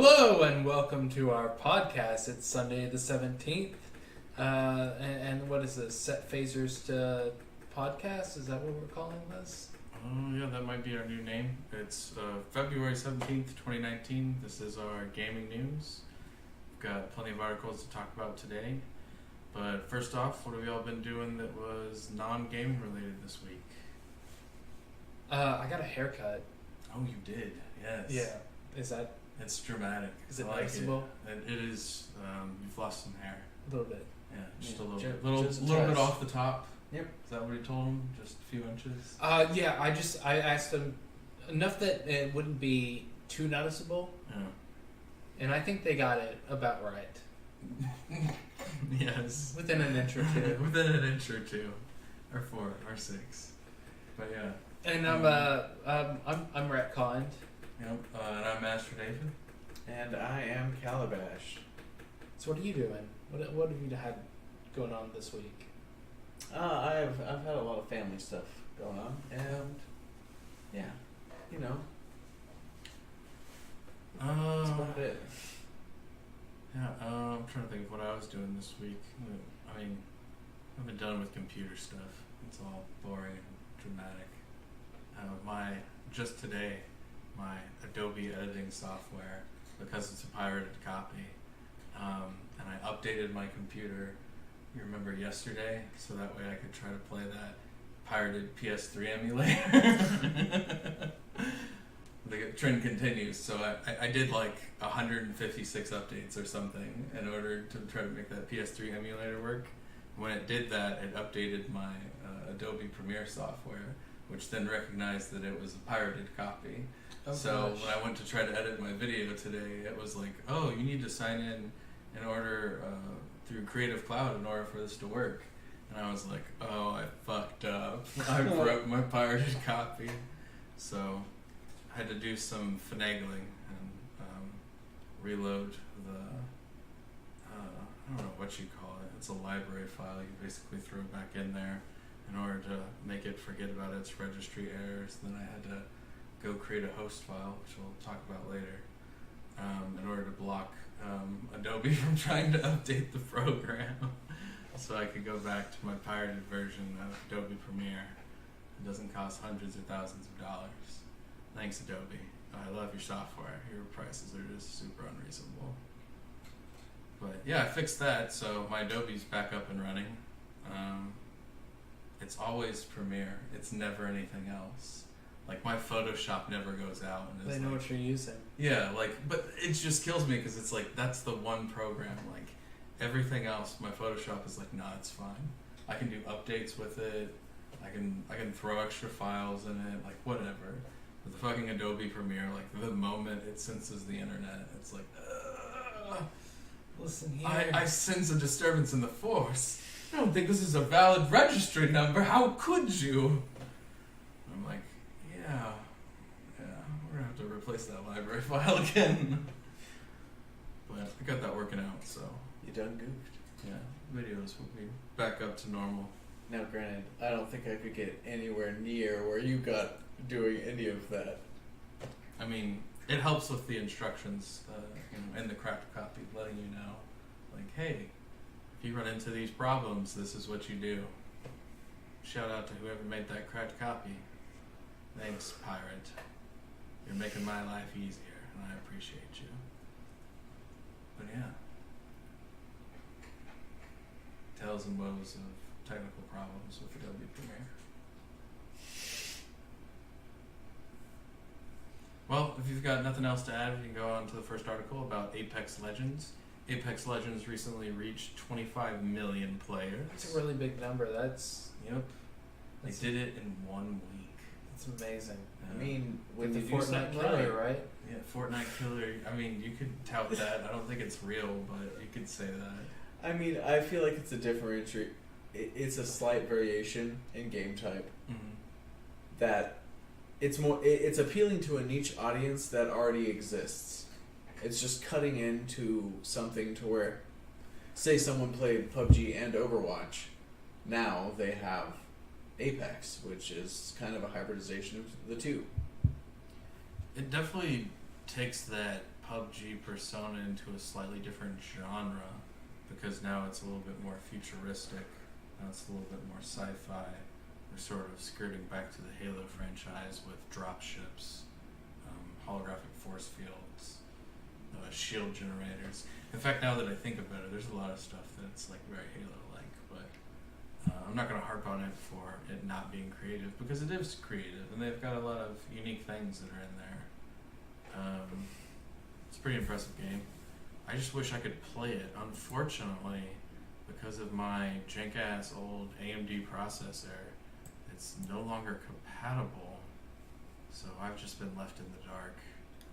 Hello and welcome to our podcast. It's Sunday the 17th. And what is this? Set Phasers to Podcast? Is that what we're calling this? Oh, yeah, that might be our new name. It's February 17th, 2019. This is our gaming news. We've got plenty of articles to talk about today. But first off, what have y'all been doing that was non-gaming related this week? I got a haircut. Oh, you did? Yes. Yeah. Is that... It's dramatic. Is it I like noticeable? It is. You've lost some hair. A little bit. Yeah, just a little Just bit. Little bit off the top. Yep. Is that what you told him? Just a few inches? Yeah, I asked him enough that it wouldn't be too noticeable. Yeah. And I think they got it about right. Yes. Within an inch or two. Within an inch or two. Or 4 or 6. But yeah. And I'm retconned. Yep. And I'm Master David. And I am Calabash. So what are you doing? What have you had going on this week? I've had a lot of family stuff going on, and yeah, you know, that's about it. Yeah, I'm trying to think of what I was doing this week. I mean, I've been done with computer stuff. It's all boring and dramatic. Just today, my Adobe editing software, because it's a pirated copy, and I updated my computer, you remember yesterday, so that way I could try to play that pirated PS3 emulator. The trend continues, so I did like 156 updates or something in order to try to make that PS3 emulator work. When it did that, it updated my Adobe Premiere software, which then recognized that it was a pirated copy. Oh, so gosh. when I went to try to edit my video today, it was like, oh, you need to sign in order through Creative Cloud in order for this to work. And I was like, oh, I fucked up. I broke my pirated copy. So I had to do some finagling and reload the, I don't know what you call it. It's a library file. You basically throw it back in there in order to make it forget about its registry errors. Then I had to go create a host file, which we'll talk about later, in order to block Adobe from trying to update the program. So I could go back to my pirated version of Adobe Premiere. It doesn't cost hundreds or thousands of dollars. Thanks, Adobe. I love your software. Your prices are just super unreasonable. But yeah, I fixed that, so my Adobe's back up and running. It's always Premiere. It's never anything else. Like, my Photoshop never goes out. And They know what you're using. Yeah, but it just kills me because it's like, that's the one program. Like, everything else, my Photoshop is like, nah, it's fine. I can do updates with it. I can throw extra files in it, like, whatever. With the fucking Adobe Premiere, like, the moment it senses the internet, it's like, Listen here. I sense a disturbance in the force. I don't think this is a valid registry number. How could you? I'm like, yeah, we're gonna have to replace that library file again. But I got that working out, so You done goofed. yeah, videos will be back up to normal. Now, granted, I don't think I could get anywhere near where you got doing any of that. I mean, it helps with the instructions in the cracked copy, letting you know, like, hey, if you run into these problems, this is what you do. Shout out to whoever made that cracked copy. Thanks, pirate. You're making my life easier, and I appreciate you. But yeah. Tales and woes of technical problems with Adobe Premiere. Well, if you've got nothing else to add, we can go on to the first article about Apex Legends. Apex Legends recently reached 25 million players. That's a really big number. Yep. They did it in 1 week. It's amazing. I mean, when With you the do Fortnite something killer, right, right? Yeah, Fortnite killer. I mean, you could tout that. I don't think it's real, but you could say that. I mean, I feel like it's a it's a slight variation in game type Mm-hmm. that it's appealing to a niche audience that already exists. It's just cutting into something to where, say someone played PUBG and Overwatch, now they have Apex, which is kind of a hybridization of the two. It definitely takes that PUBG persona into a slightly different genre, because now it's a little bit more futuristic. Now it's a little bit more sci-fi. We're sort of skirting back to the Halo franchise with drop ships, holographic force fields, shield generators. In fact, now that I think about it, there's a lot of stuff that's like very Halo-like, but I'm not going to harp on it for it not being creative, because it is creative, and they've got a lot of unique things that are in there. It's a pretty impressive game. I just wish I could play it. Unfortunately, because of my jank-ass old AMD processor, it's no longer compatible, so I've just been left in the dark.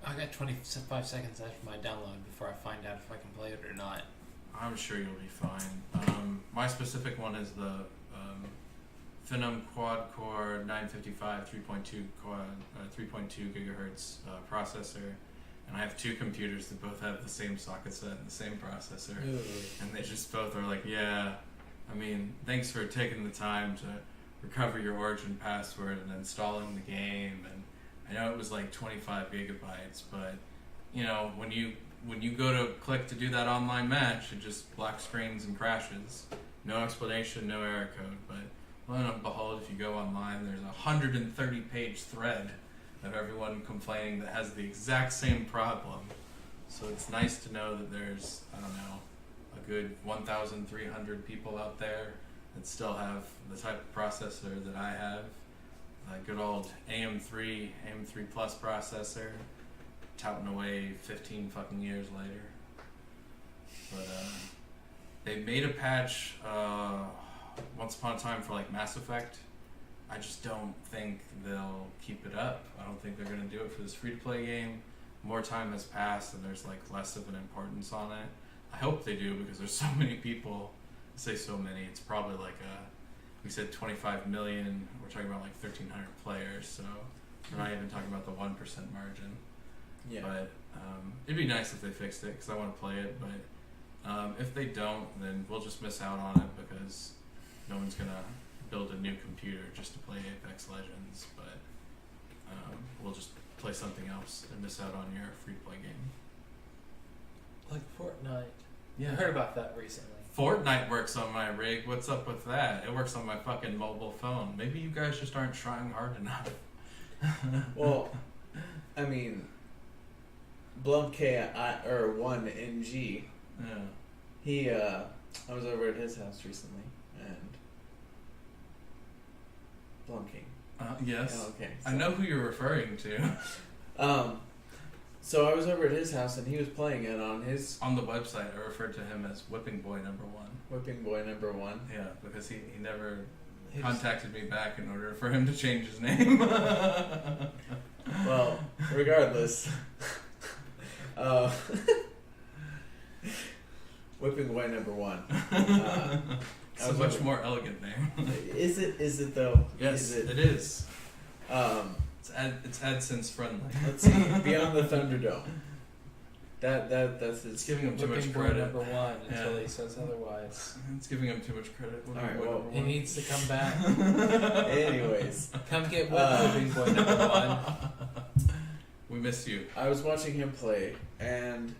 I got 25 seconds after my download before I find out if I can play it or not. I'm sure you'll be fine. My specific one is the Phenom quad-core 955 3.2 quad 3.2 gigahertz processor, and I have two computers that both have the same socket set and the same processor, and they just both are like, yeah, I mean, thanks for taking the time to recover your origin password and installing the game, and I know it was like 25 gigabytes, but you know, when you go to click to do that online match, it just black screens and crashes. No explanation, no error code, but lo and behold, if you go online, there's a 130-page thread of everyone complaining that has the exact same problem. So it's nice to know that there's, I don't know, a good 1,300 people out there that still have the type of processor that I have. A good old AM3 Plus processor, touting away 15 fucking years later. But they made a patch once upon a time for like Mass Effect. I just don't think they'll keep it up. I don't think they're going to do it for this free-to-play game. More time has passed and there's like less of an importance on it. I hope they do, because there's so many people. I say so many, it's probably like we said 25 million, we're talking about like 1,300 players, so we're not even talking about the 1% margin. Yeah. But it'd be nice if they fixed it, because I want to play it, but if they don't, then we'll just miss out on it, because no one's going to build a new computer just to play Apex Legends, but we'll just play something else and miss out on your free-to-play game. Like Fortnite. Yeah. I heard about that recently. Fortnite works on my rig. What's up with that? It works on my fucking mobile phone. Maybe you guys just aren't trying hard enough. Well, I mean, Blumk or 1NG. Yeah. He, I was over at his house recently, and Blumking. Yes. Oh, okay. I know who you're referring to. So I was over at his house, and he was playing it on his On the website, I referred to him as Whipping Boy #1. Whipping Boy #1. Yeah, because he never He contacted me back in order for him to change his name. Well, regardless, Whipping Boy #1. It's a much more elegant name. Is it though? Yes, Is it? it is. It's It's AdSense friendly. let's see, Beyond the Thunderdome. That's It's his. giving him too much Whipping Boy credit. #1 until Yeah. he says otherwise. It's giving him too much credit. Whipping Alright, Boy well, He #1. needs to come back. Anyways, Come get Whipping Boy #1. We miss you. I was watching him play, and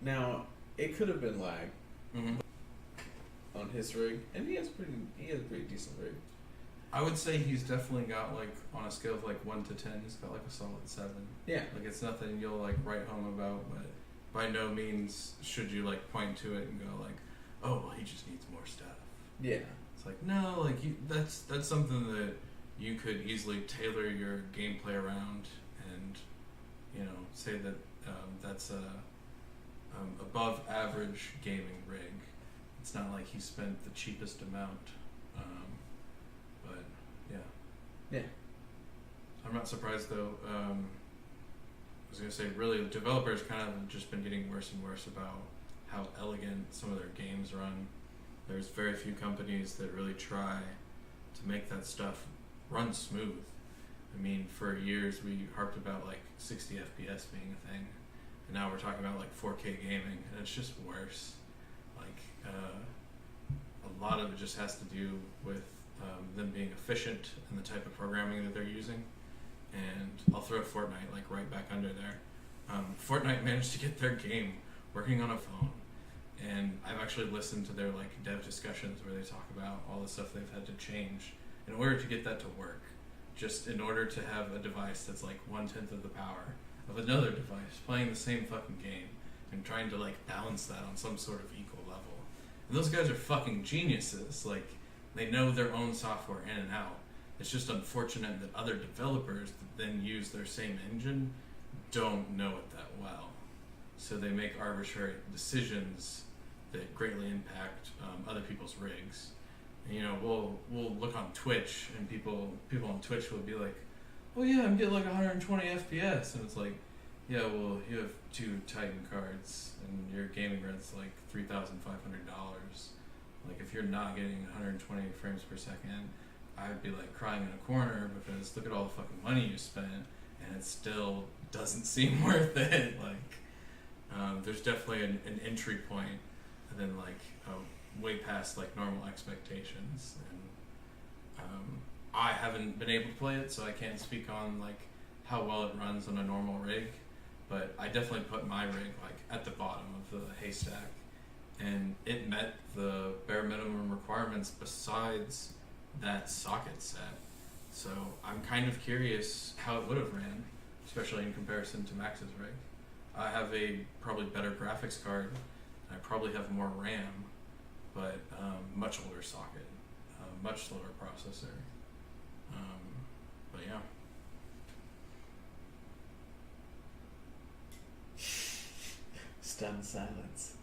now it could have been lag Hmm. on his rig, and he has a pretty decent rig. I would say he's definitely got, like, on a scale of like 1 to 10, he's got like a solid 7. Yeah. Like, it's nothing you'll like write home about, but by no means should you like point to it and go like, oh, well, he just needs more stuff. Yeah. It's like, no, like that's something that you could easily tailor your gameplay around, and you know, say that that's a above average gaming rig. It's not like he spent the cheapest amount, but yeah. Yeah. I'm not surprised though. I was gonna say, really, developers kind of just been getting worse and worse about how elegant some of their games run. There's very few companies that really try to make that stuff run smooth. I mean, for years we harped about like 60 FPS being a thing, and now we're talking about like 4K gaming, and it's just worse. Like, a lot of it just has to do with them being efficient and the type of programming that they're using. And I'll throw Fortnite like right back under there. Fortnite managed to get their game working on a phone, and I've actually listened to their like dev discussions where they talk about all the stuff they've had to change in order to get that to work, just in order to have a device that's like 1/10 of the power of another device playing the same fucking game and trying to like balance that on some sort of equal level. And those guys are fucking geniuses. Like, they know their own software in and out. It's just unfortunate that other developers that then use their same engine don't know it that well. So they make arbitrary decisions that greatly impact other people's rigs. And, you know, we'll look on Twitch, and people on Twitch will be like, "Oh yeah, I'm getting like 120 FPS," and it's like, "Yeah, well, you have 2 Titan cards, and your gaming rent's like $3,500. Like, if you're not getting 120 frames per second, I'd be like crying in a corner because look at all the fucking money you spent, and it still doesn't seem worth it." Like, there's definitely an entry point, and then like way past like normal expectations. And I haven't been able to play it, so I can't speak on like how well it runs on a normal rig. But I definitely put my rig like at the bottom of the haystack, and it met the bare minimum requirements besides that socket set. So I'm kind of curious how it would have ran, especially in comparison to Max's rig. I have a probably better graphics card, and I probably have more RAM, but much older socket, much slower processor. But yeah. Stunned silence.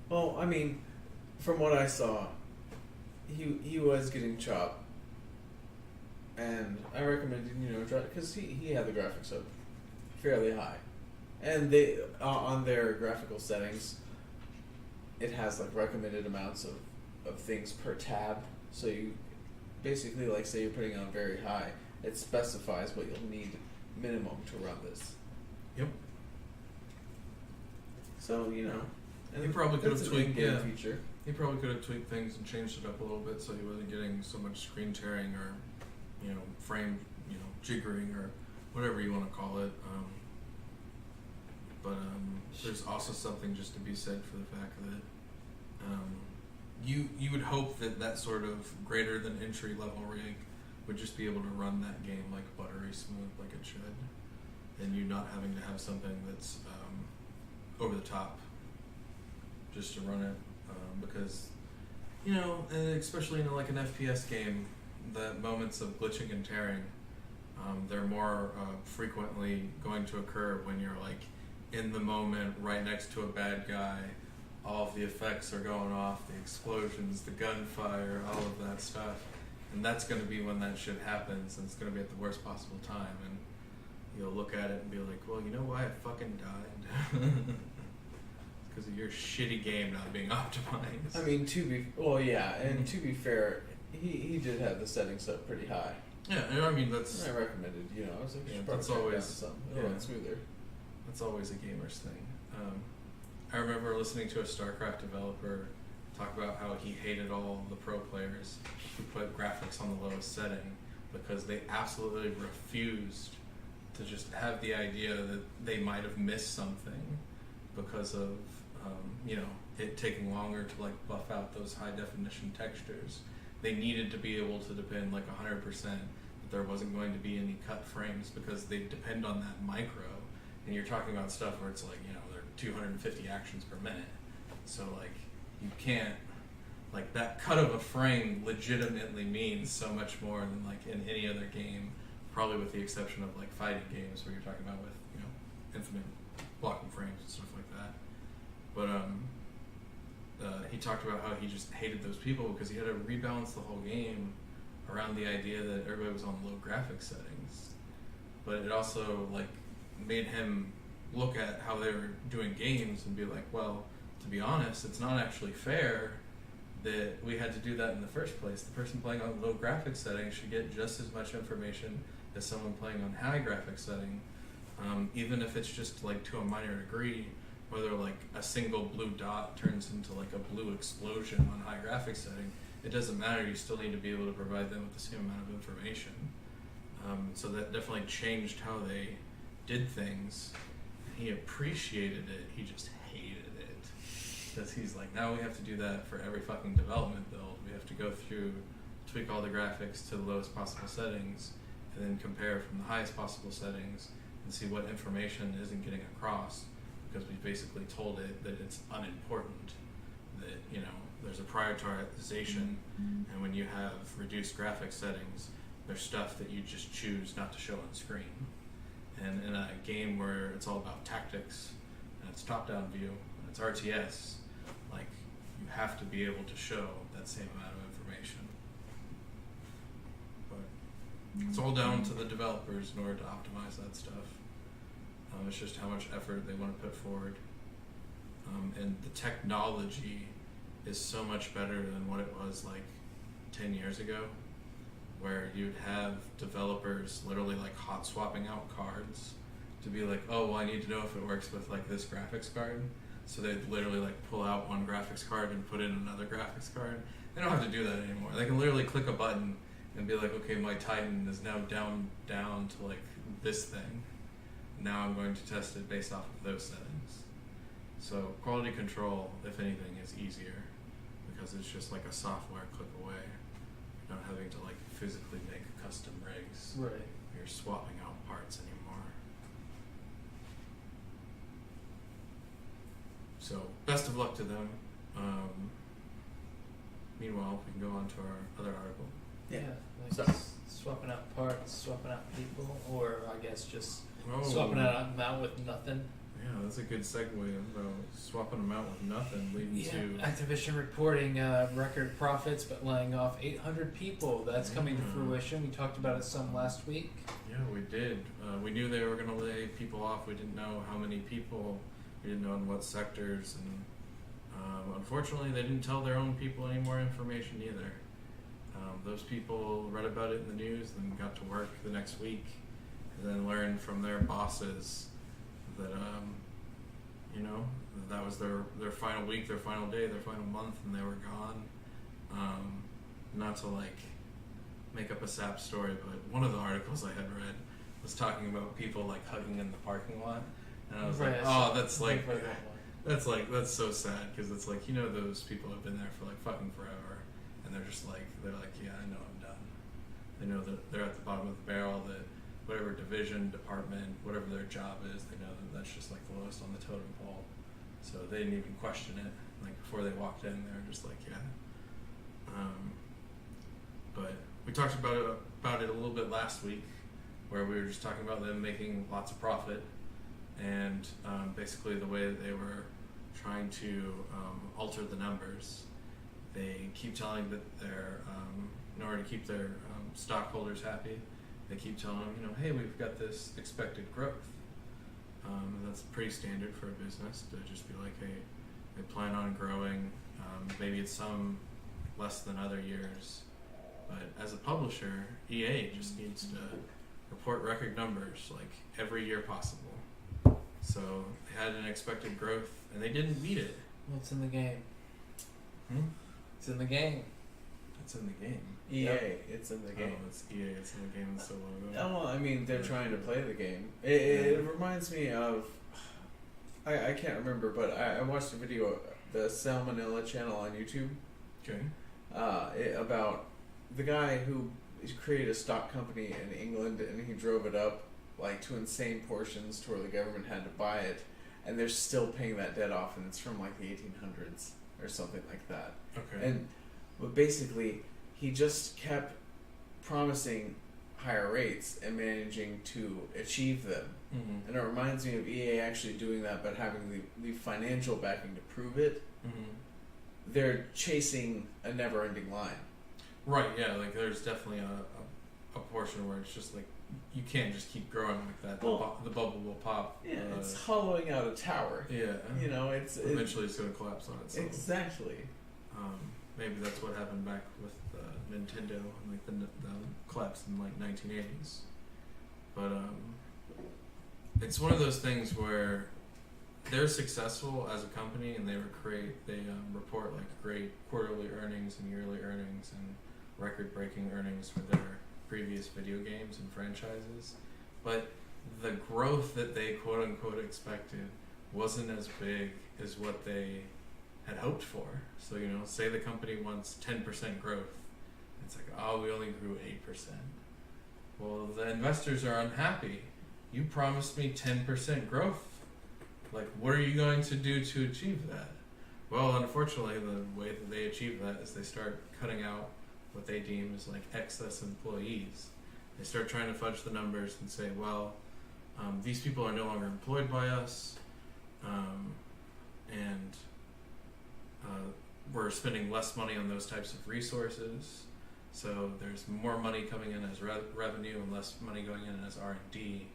Well, I mean, from what I saw, he was getting chopped, and I recommended, you know, because he had the graphics up fairly high, and they on their graphical settings, it has like recommended amounts of things per tab. So you basically, like, say you're putting on very high, it specifies what you'll need minimum to run this. Yep. So, you know, and He probably could have that's an tweaked in-game yeah. feature. He probably could have tweaked things and changed it up a little bit so he wasn't getting so much screen tearing or, you know, frame, you know, jiggering or whatever you want to call it. But there's also something just to be said for the fact that you would hope that that sort of greater than entry level rig would just be able to run that game like buttery smooth like it should, and you not having to have something that's over the top just to run it, because, you know, and especially in like an FPS game, the moments of glitching and tearing, they're more frequently going to occur when you're like in the moment right next to a bad guy. All of the effects are going off, the explosions, the gunfire, all of that stuff, and that's going to be when that shit happens, and it's going to be at the worst possible time, and you'll look at it and be like, well, you know why I fucking died? Because of your shitty game not being optimized. I mean, to be fair, he did have the settings set pretty high. Yeah, and I mean that's. And I recommended, you know, I was like, you should probably that's check always down some. yeah. It's smoother. That's always a gamer's thing. I remember listening to a StarCraft developer talk about how he hated all the pro players who put graphics on the lowest setting because they absolutely refused to just have the idea that they might have missed something because of you know, it taking longer to like buff out those high definition textures. They needed to be able to depend like 100% that there wasn't going to be any cut frames because they depend on that micro. And you're talking about stuff where it's like, you know, there are 250 actions per minute. So like, you can't, like, that cut of a frame legitimately means so much more than like in any other game, probably with the exception of like fighting games where you're talking about with, you know, infinite blocking frames and stuff like that. But he talked about how he just hated those people because he had to rebalance the whole game around the idea that everybody was on low graphics settings. But it also like made him look at how they were doing games and be like, well, to be honest, it's not actually fair that we had to do that in the first place. The person playing on low graphics settings should get just as much information as someone playing on high graphics setting, even if it's just like to a minor degree, whether like a single blue dot turns into like a blue explosion on high graphics setting. It doesn't matter, you still need to be able to provide them with the same amount of information. So that definitely changed how they did things, he appreciated it. He just hated it because he's like, now we have to do that for every fucking development build. We have to go through, tweak all the graphics to the lowest possible settings, and then compare from the highest possible settings and see what information isn't getting across, because we basically told it that it's unimportant, that, you know, there's a prioritization, and when you have reduced graphic settings, there's stuff that you just choose not to show on screen. And in a game where it's all about tactics, and it's top-down view, and it's RTS, like, you have to be able to show that same amount of information. But it's all down to the developers in order to optimize that stuff. It's just how much effort they want to put forward. And the technology is so much better than what it was like 10 years ago, where you'd have developers literally like hot swapping out cards to be like, oh, well, I need to know if it works with like this graphics card. So they'd literally like pull out one graphics card and put in another graphics card. They don't have to do that anymore. They can literally click a button and be like, okay, my Titan is now down to like this thing. Now I'm going to test it based off of those settings. So quality control, if anything, is easier because it's just like a software click away. You're not having to like physically make custom rigs. Right. You're swapping out parts anymore. So best of luck to them. Meanwhile, we can go on to our other article. Yeah. Like So- swapping out parts, swapping out people, or I guess just Oh. swapping them out with nothing. Yeah, that's a good segue about swapping them out with nothing, leading to Activision reporting record profits, but laying off 800 people. That's coming to fruition. We talked about it some last week. Yeah, we did. We knew they were going to lay people off. We didn't know how many people. We didn't know in what sectors, and unfortunately, they didn't tell their own people any more information either. Those people read about it in the news, then got to work the next week, and then learned from their bosses that you know, that was their final week, their final day, their final month, and they were gone. Not to like make up a sap story, but one of the articles I had read was talking about people like hugging in the parking lot, and I was like, oh, that's like, that's so sad, because it's like, you know, those people have been there for like fucking forever, and they're like, yeah, I know I'm done. They know that they're at the bottom of the barrel, that whatever division, department, whatever their job is, they know that that's just like the lowest on the totem pole. So they didn't even question it. Like before they walked in, they were just like, yeah. But we talked about it a little bit last week, where we were just talking about them making lots of profit, and basically the way that they were trying to alter the numbers. They keep telling that they're in order to keep their stockholders happy, they keep telling them, you know, hey, we've got this expected growth. And that's pretty standard for a business to just be like, hey, they plan on growing. Maybe it's some less than other years. But as a publisher, EA just needs to report record numbers like every year possible. So they had an expected growth, and they didn't meet it. What's in the game? It's in the game. It's in the game. EA, Yep. It's in the game. Oh, it's EA. It's in the game. It's so long ago. Well, I mean, they're trying to play the game. It reminds me of, I can't remember, but I watched a video, the Salmonella channel on YouTube, Okay. about the guy who created a stock company in England, and he drove it up like to insane portions to where the government had to buy it, and they're still paying that debt off, and it's from like the 1800s or something like that. Okay. But basically, he just kept promising higher rates and managing to achieve them. Mm-hmm. And it reminds me of EA actually doing that, but having the financial backing to prove it. Mm-hmm. They're chasing a never-ending line. Right. Yeah. Like there's definitely a portion where it's just like you can't just keep growing like that. The bubble will pop. Yeah, it's hollowing out a tower. Yeah. You know, it's eventually it's going to collapse on itself. Exactly. Maybe that's what happened back with Nintendo, like the collapse in like 1980s. But it's one of those things where they're successful as a company, and they report like great quarterly earnings and yearly earnings and record-breaking earnings for their previous video games and franchises. But the growth that they quote unquote expected wasn't as big as what they had hoped for. So, say the company wants 10% growth. It's like, oh, we only grew 8%. Well, the investors are unhappy. You promised me 10% growth. Like, what are you going to do to achieve that? Well, unfortunately, the way that they achieve that is they start cutting out what they deem as like excess employees. They start trying to fudge the numbers and say, well, these people are no longer employed by us, and we're spending less money on those types of resources. So there's more money coming in as revenue and less money going in as R&D.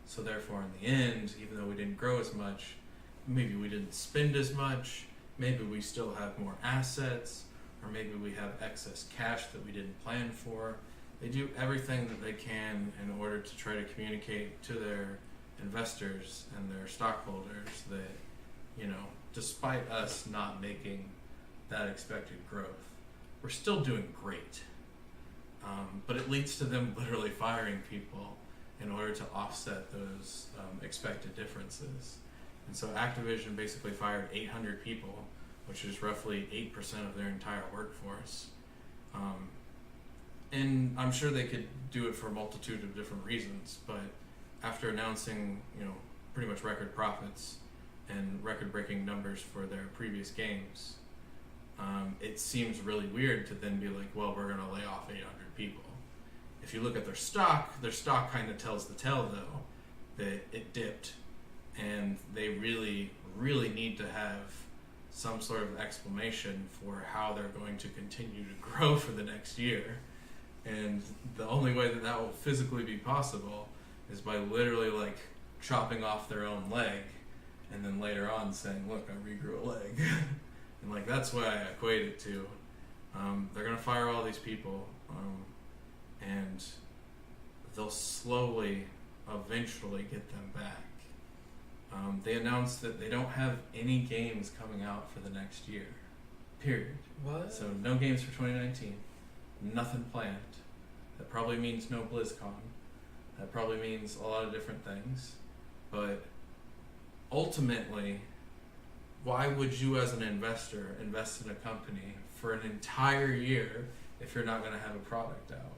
So therefore, in the end, even though we didn't grow as much, maybe we didn't spend as much, maybe we still have more assets, or maybe we have excess cash that we didn't plan for. They do everything that they can in order to try to communicate to their investors and their stockholders that, despite us not making that expected growth, we're still doing great. But it leads to them literally firing people in order to offset those expected differences. And so Activision basically fired 800 people, which is roughly 8% of their entire workforce. And I'm sure they could do it for a multitude of different reasons, but after announcing, pretty much record profits and record-breaking numbers for their previous games, it seems really weird to then be like, well, we're going to lay off 800 people. If you look at their stock kind of tells the tale, though, that it dipped, and they really, really need to have some sort of explanation for how they're going to continue to grow for the next year. And the only way that that will physically be possible is by literally like chopping off their own leg and then later on saying, look, I regrew a leg. And like that's what I equate it to. They're going to fire all these people, and they'll slowly, eventually get them back. They announced that they don't have any games coming out for the next year. Period. What? So no games for 2019. Nothing planned. That probably means no BlizzCon. That probably means a lot of different things. But ultimately, why would you as an investor invest in a company for an entire year if you're not going to have a product out?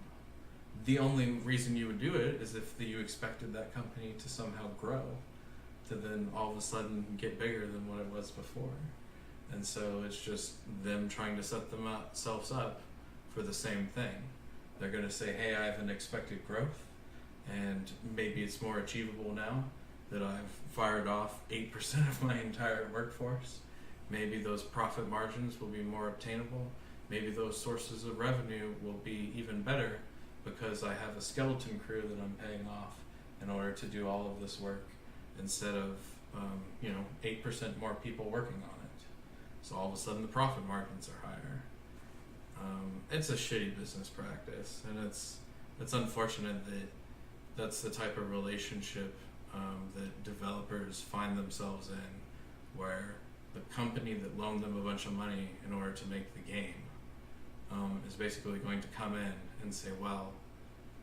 The only reason you would do it is if you expected that company to somehow grow, to then all of a sudden get bigger than what it was before. And so it's just them trying to set themselves up for the same thing. They're going to say, hey, I have an expected growth, and maybe it's more achievable now that I've fired off 8% of my entire workforce. Maybe those profit margins will be more obtainable. Maybe those sources of revenue will be even better because I have a skeleton crew that I'm paying off in order to do all of this work instead of 8% more people working on it. So all of a sudden the profit margins are higher. It's a shitty business practice, and it's unfortunate that that's the type of relationship that developers find themselves in, where the company that loaned them a bunch of money in order to make the game is basically going to come in and say, well,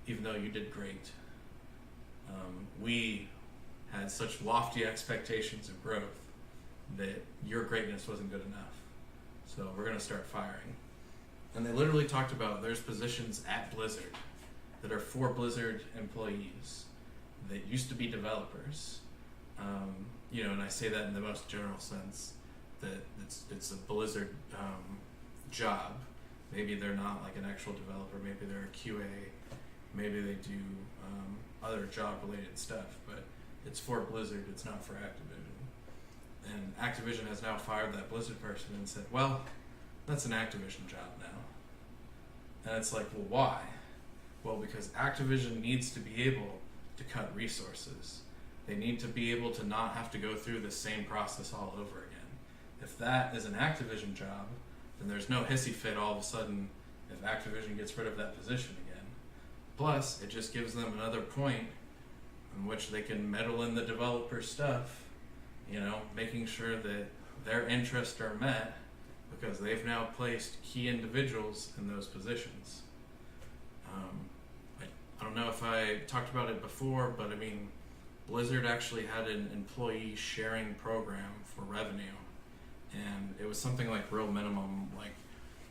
even though you did great, we had such lofty expectations of growth that your greatness wasn't good enough. So we're going to start firing. And they literally talked about there's positions at Blizzard that are for Blizzard employees that used to be developers. And I say that in the most general sense, that it's a Blizzard job. Maybe they're not like an actual developer, maybe they're a QA, maybe they do other job-related stuff, but it's for Blizzard, it's not for Activision. And Activision has now fired that Blizzard person and said, well, that's an Activision job now. And it's like, well, why? Well, because Activision needs to be able to cut resources. They need to be able to not have to go through the same process all over again. If that is an Activision job, then there's no hissy fit all of a sudden if Activision gets rid of that position again. Plus, it just gives them another point in which they can meddle in the developer stuff, making sure that their interests are met because they've now placed key individuals in those positions. I don't know if I talked about it before, but Blizzard actually had an employee sharing program for revenue, and it was something like real minimum, like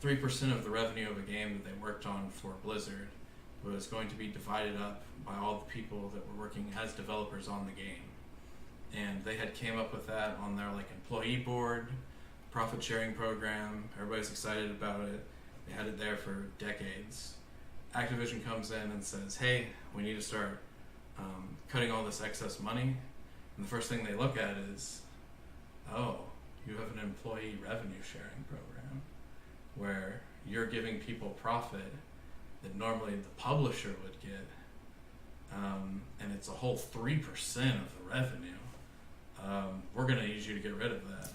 3% of the revenue of a game that they worked on for Blizzard was going to be divided up by all the people that were working as developers on the game. And they had came up with that on their like employee board, profit sharing program. Everybody's excited about it. They had it there for decades. Activision comes in and says, hey, we need to start cutting all this excess money. And the first thing they look at is, oh, you have an employee revenue sharing program where you're giving people profit that normally the publisher would get, and it's a whole 3% of the revenue. We're going to need you to get rid of that.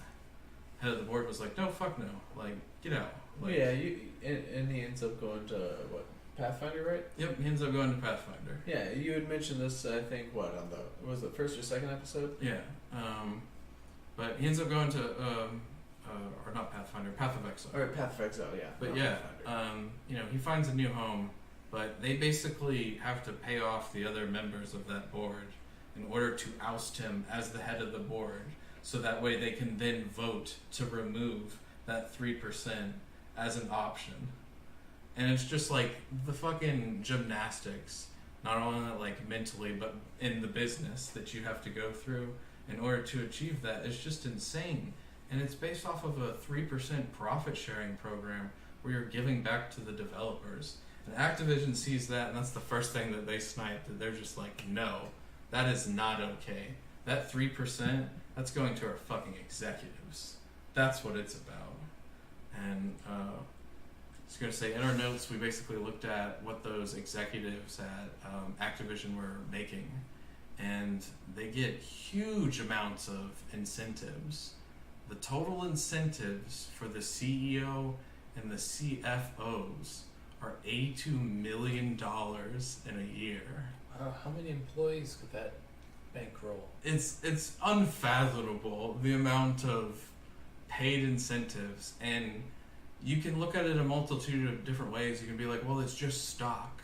Head of the board was like, no, fuck no. Like, get out. Like, yeah, and he ends up going to, what, Pathfinder, right? Yep, he ends up going to Pathfinder. Yeah, you had mentioned this, I think, what, on the, was it first or second episode? Yeah. But he ends up going to, or not Pathfinder, Path of Exile. Or Path of Exile, yeah. But not yeah, Pathfinder. you know, he finds a new home, but they basically have to pay off the other members of that board in order to oust him as the head of the board, so that way they can then vote to remove that 3% as an option. And it's just like the fucking gymnastics, not only like mentally, but in the business that you have to go through in order to achieve that is just insane. And it's based off of a 3% profit sharing program where you're giving back to the developers. And Activision sees that, and that's the first thing that they snipe, that they're just like, no, that is not okay. That 3%, that's going to our fucking executives. That's what it's about. And I was going to say, in our notes, we basically looked at what those executives at Activision were making. And they get huge amounts of incentives. The total incentives for the CEO and the CFOs are $82 million in a year. How many employees could that bankroll? It's unfathomable, the amount of paid incentives, and you can look at it a multitude of different ways. You can be like, well, it's just stock.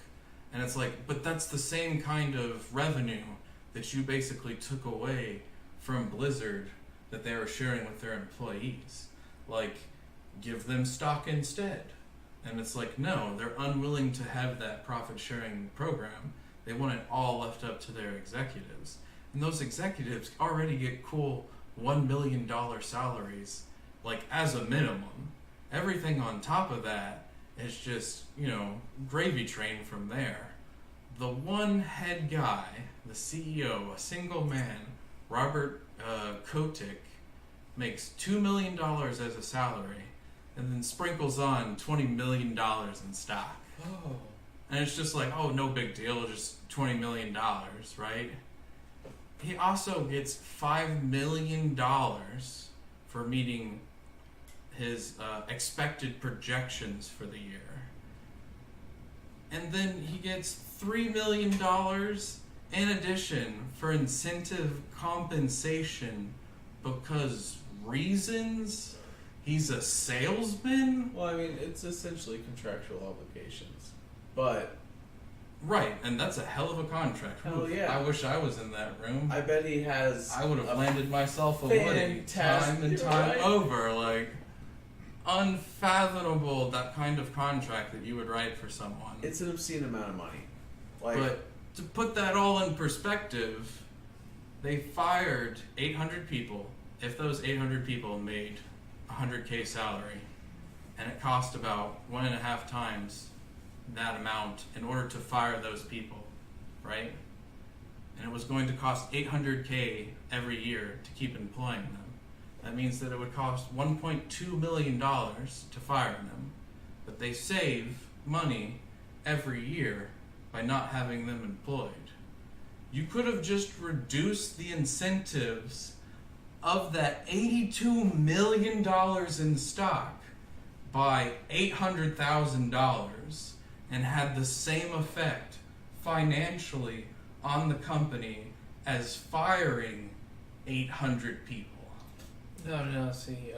And it's like, but that's the same kind of revenue that you basically took away from Blizzard that they were sharing with their employees. Like, give them stock instead. And it's like, no, they're unwilling to have that profit sharing program. They want it all left up to their executives. And those executives already get cool $1 million salaries, like as a minimum. Everything on top of that is just, you know, gravy train from there. The one head guy, the CEO, a single man, Robert Kotick, makes $2 million as a salary and then sprinkles on $20 million in stock. Oh. And it's just like, oh, no big deal, just $20 million, right? He also gets $5 million for meeting his expected projections for the year. And then he gets $3 million in addition for incentive compensation because reasons. He's a salesman? Well, I mean, it's essentially contractual obligations. But right, and that's a hell of a contract. Hell Oof, yeah. I wish I was in that room. I bet he has... I would have landed myself a woody time and time over. Like, unfathomable, that kind of contract that you would write for someone. It's an obscene amount of money. Like, but to put that all in perspective, they fired 800 people. If those 800 people made 100K salary, and it cost about 1.5 times that amount in order to fire those people, right? And it was going to cost 800K every year to keep employing them. That means that it would cost $1.2 million to fire them, but they save money every year by not having them employed. You could have just reduced the incentives of that $82 million in stock by $800,000 and had the same effect financially on the company as firing 800 people. No. See,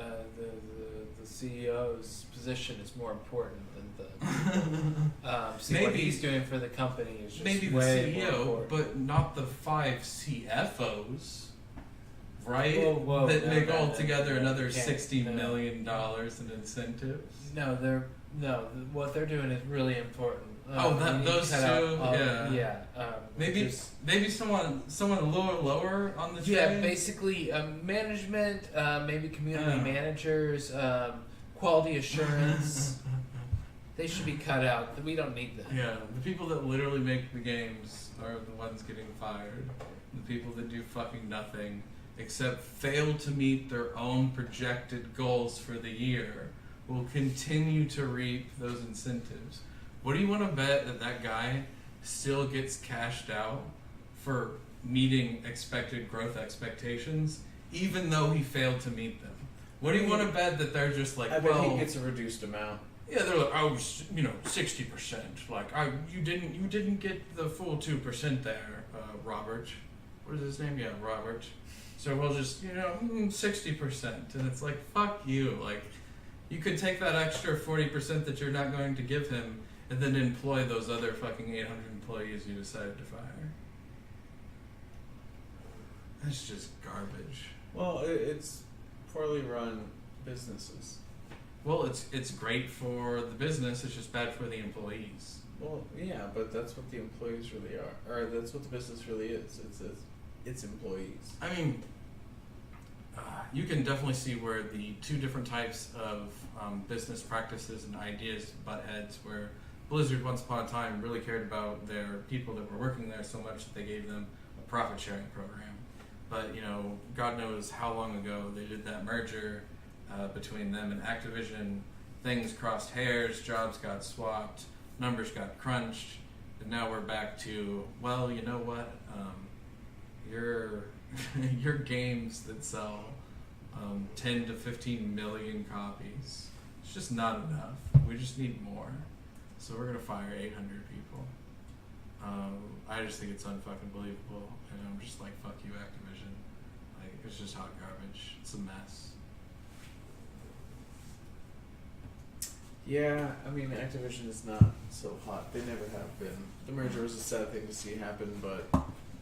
the CEO's position is more important than the see what Maybe- he's doing for the company is just Maybe the way more CEO, important. but not the 5 CFOs, right? Whoa, that no, make no, all no, together no, another you can't, $60 no. million in incentives. What they're doing is really important. Oh, we need to those cut out two, all- yeah. Maybe just- maybe someone a little lower on the train. yeah, basically management, maybe community managers, quality assurance. They should be cut out. We don't need them. Yeah, the people that literally make the games are the ones getting fired. The people that do fucking nothing except fail to meet their own projected goals for the year will continue to reap those incentives. What do you want to bet that guy still gets cashed out for meeting expected growth expectations, even though he failed to meet them? What do you want to bet that they're just like, I bet well, he gets a reduced amount. yeah, they're like, 60%. Like, you didn't get the full 2% there, Robert. What is his name? Yeah, Robert. So we'll just, 60%. And it's like, fuck you. Like, you could take that extra 40% that you're not going to give him and then employ those other fucking 800 employees you decided to fire. That's just garbage. Well, it's poorly run businesses. Well, it's great for the business, it's just bad for the employees. Well, yeah, but that's what the employees really are, or that's what the business really is. It's employees. I mean, you can definitely see where the two different types of business practices and ideas butt heads, where Blizzard once upon a time really cared about their people that were working there so much that they gave them a profit sharing program. But, God knows how long ago they did that merger between them and Activision. Things crossed hairs, jobs got swapped, numbers got crunched, and now we're back to, well, you know what? Your games that sell 10 to 15 million copies, it's just not enough. We just need more. So we're going to fire 800 people. I just think it's unfucking believable, and I'm just like, fuck you, Activision. Like, it's just hot garbage. It's a mess. Yeah, I mean, Activision is not so hot. They never have been. The merger was a sad thing to see happen, but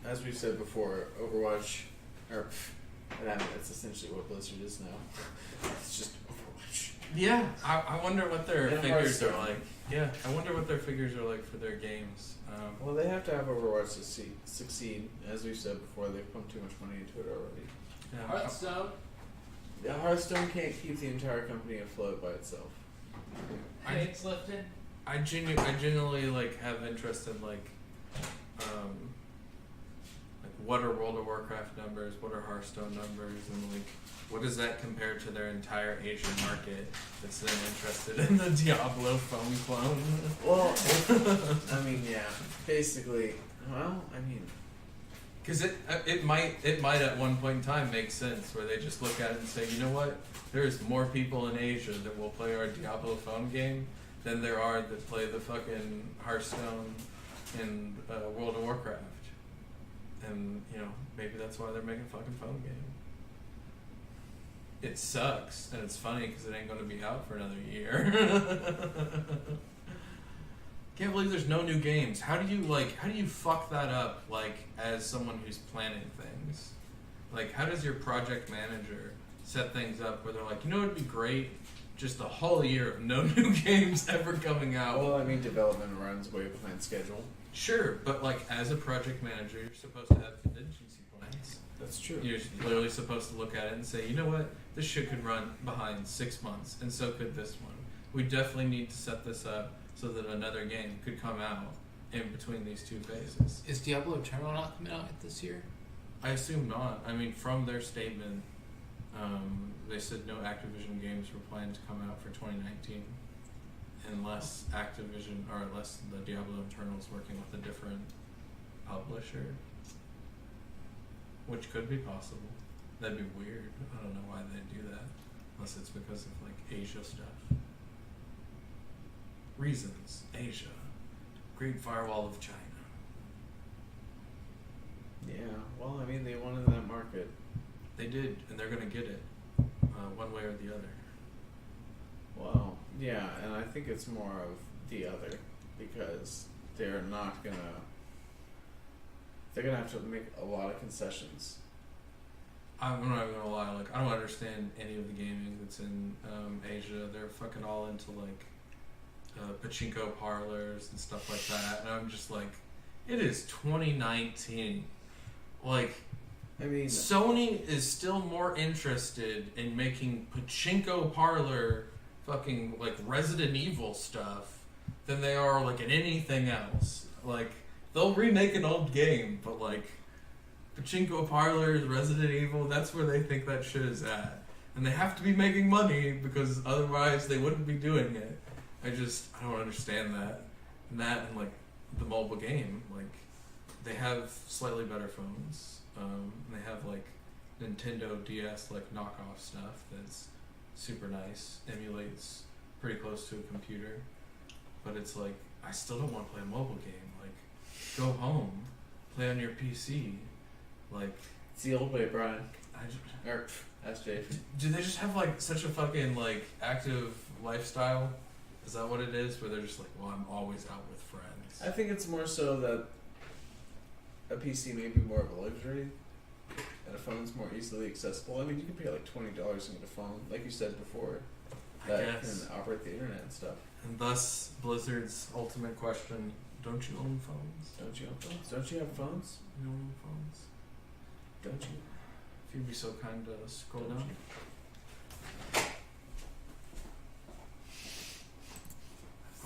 as we've said before, Overwatch, that's essentially what Blizzard is now. It's just Overwatch. Yeah, I wonder what their And figures are Hearthstone. like. Yeah, I wonder what their figures are like for their games. Well, they have to have Overwatch to succeed. As we've said before, they've pumped too much money into it already. Yeah, Hearthstone. Yeah, Hearthstone can't keep the entire company afloat by itself. It's lifted. I genuinely like have interest in like what are World of Warcraft numbers, what are Hearthstone numbers, and like what does that compare to their entire Asian market that's then interested in the Diablo phone clone? Well, I mean, yeah, basically. Well, I mean, Because it might at one point in time make sense where they just look at it and say, you know what, there's more people in Asia that will play our Diablo phone game than there are that play the fucking Hearthstone and World of Warcraft. And, maybe that's why they're making a fucking phone game. It sucks, and it's funny because it ain't going to be out for another year. Can't believe there's no new games. How do you fuck that up, as someone who's planning things? How does your project manager set things up where they're like, it'd be great, just a whole year of no new games ever coming out? well, I mean, development runs way behind schedule. Sure, but as a project manager, you're supposed to have contingency plans. That's true. You're literally supposed to look at it and say, you know what, this shit could run behind 6 months, and so could this one. We definitely need to set this up so that another game could come out in between these two phases. Is Diablo Eternal not coming out yet this year? I assume not. I mean, from their statement, they said no Activision games were planned to come out for 2019 unless Activision, or unless the Diablo Eternal is working with a different publisher, which could be possible. That'd be weird. I don't know why they'd do that, unless it's because of Asia stuff. Reasons. Asia. Great Firewall of China. Yeah, well, I mean, they wanted that market. They did, and they're going to get it, one way or the other. Well, yeah, and I think it's more of the other because they're not gonna. They're gonna have to make a lot of concessions. I'm not even gonna lie, like I don't understand any of the gaming that's in Asia. They're fucking all into like pachinko parlors and stuff like that, and I'm just like, it is 2019. Like, I mean, Sony is still more interested in making pachinko parlor fucking like Resident Evil stuff than they are like in anything else. Like, they'll remake an old game, but like pachinko parlors, Resident Evil, that's where they think that shit is at. And they have to be making money because otherwise they wouldn't be doing it. I don't understand that. And like the mobile game, like they have slightly better phones. And they have like Nintendo DS like knockoff stuff that's super nice, emulates pretty close to a computer. But it's like, I still don't want to play a mobile game. Like, go home, play on your PC. Like, it's the old way, Brian. Or SJ. Do they just have like such a fucking like active lifestyle? Is that what it is? Where they're just like, well, I'm always out with friends. I think it's more so that a PC may be more of a luxury, and a phone's more easily accessible. I mean, you can pay like $20 and get a phone, like you said before, that can operate the internet and stuff. And thus, Blizzard's ultimate question: don't you own phones? Don't you own phones? Don't you have phones? You own phones? Don't you? If you'd be so kind to scroll Don't down. you?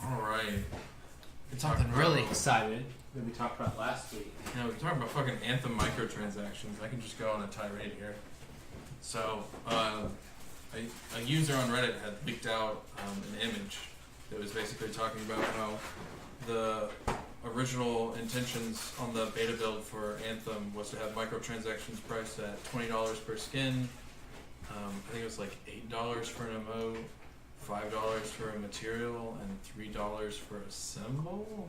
All right. Something really excited that we talked about last week. Yeah, we talked about fucking Anthem Microtransactions. I can just go on a tirade here. So, a user on Reddit had leaked out an image that was basically talking about how the original intentions on the beta build for Anthem was to have microtransactions priced at $20 per skin. I think it was like $8 for an emote, $5 for a material, and $3 for a symbol.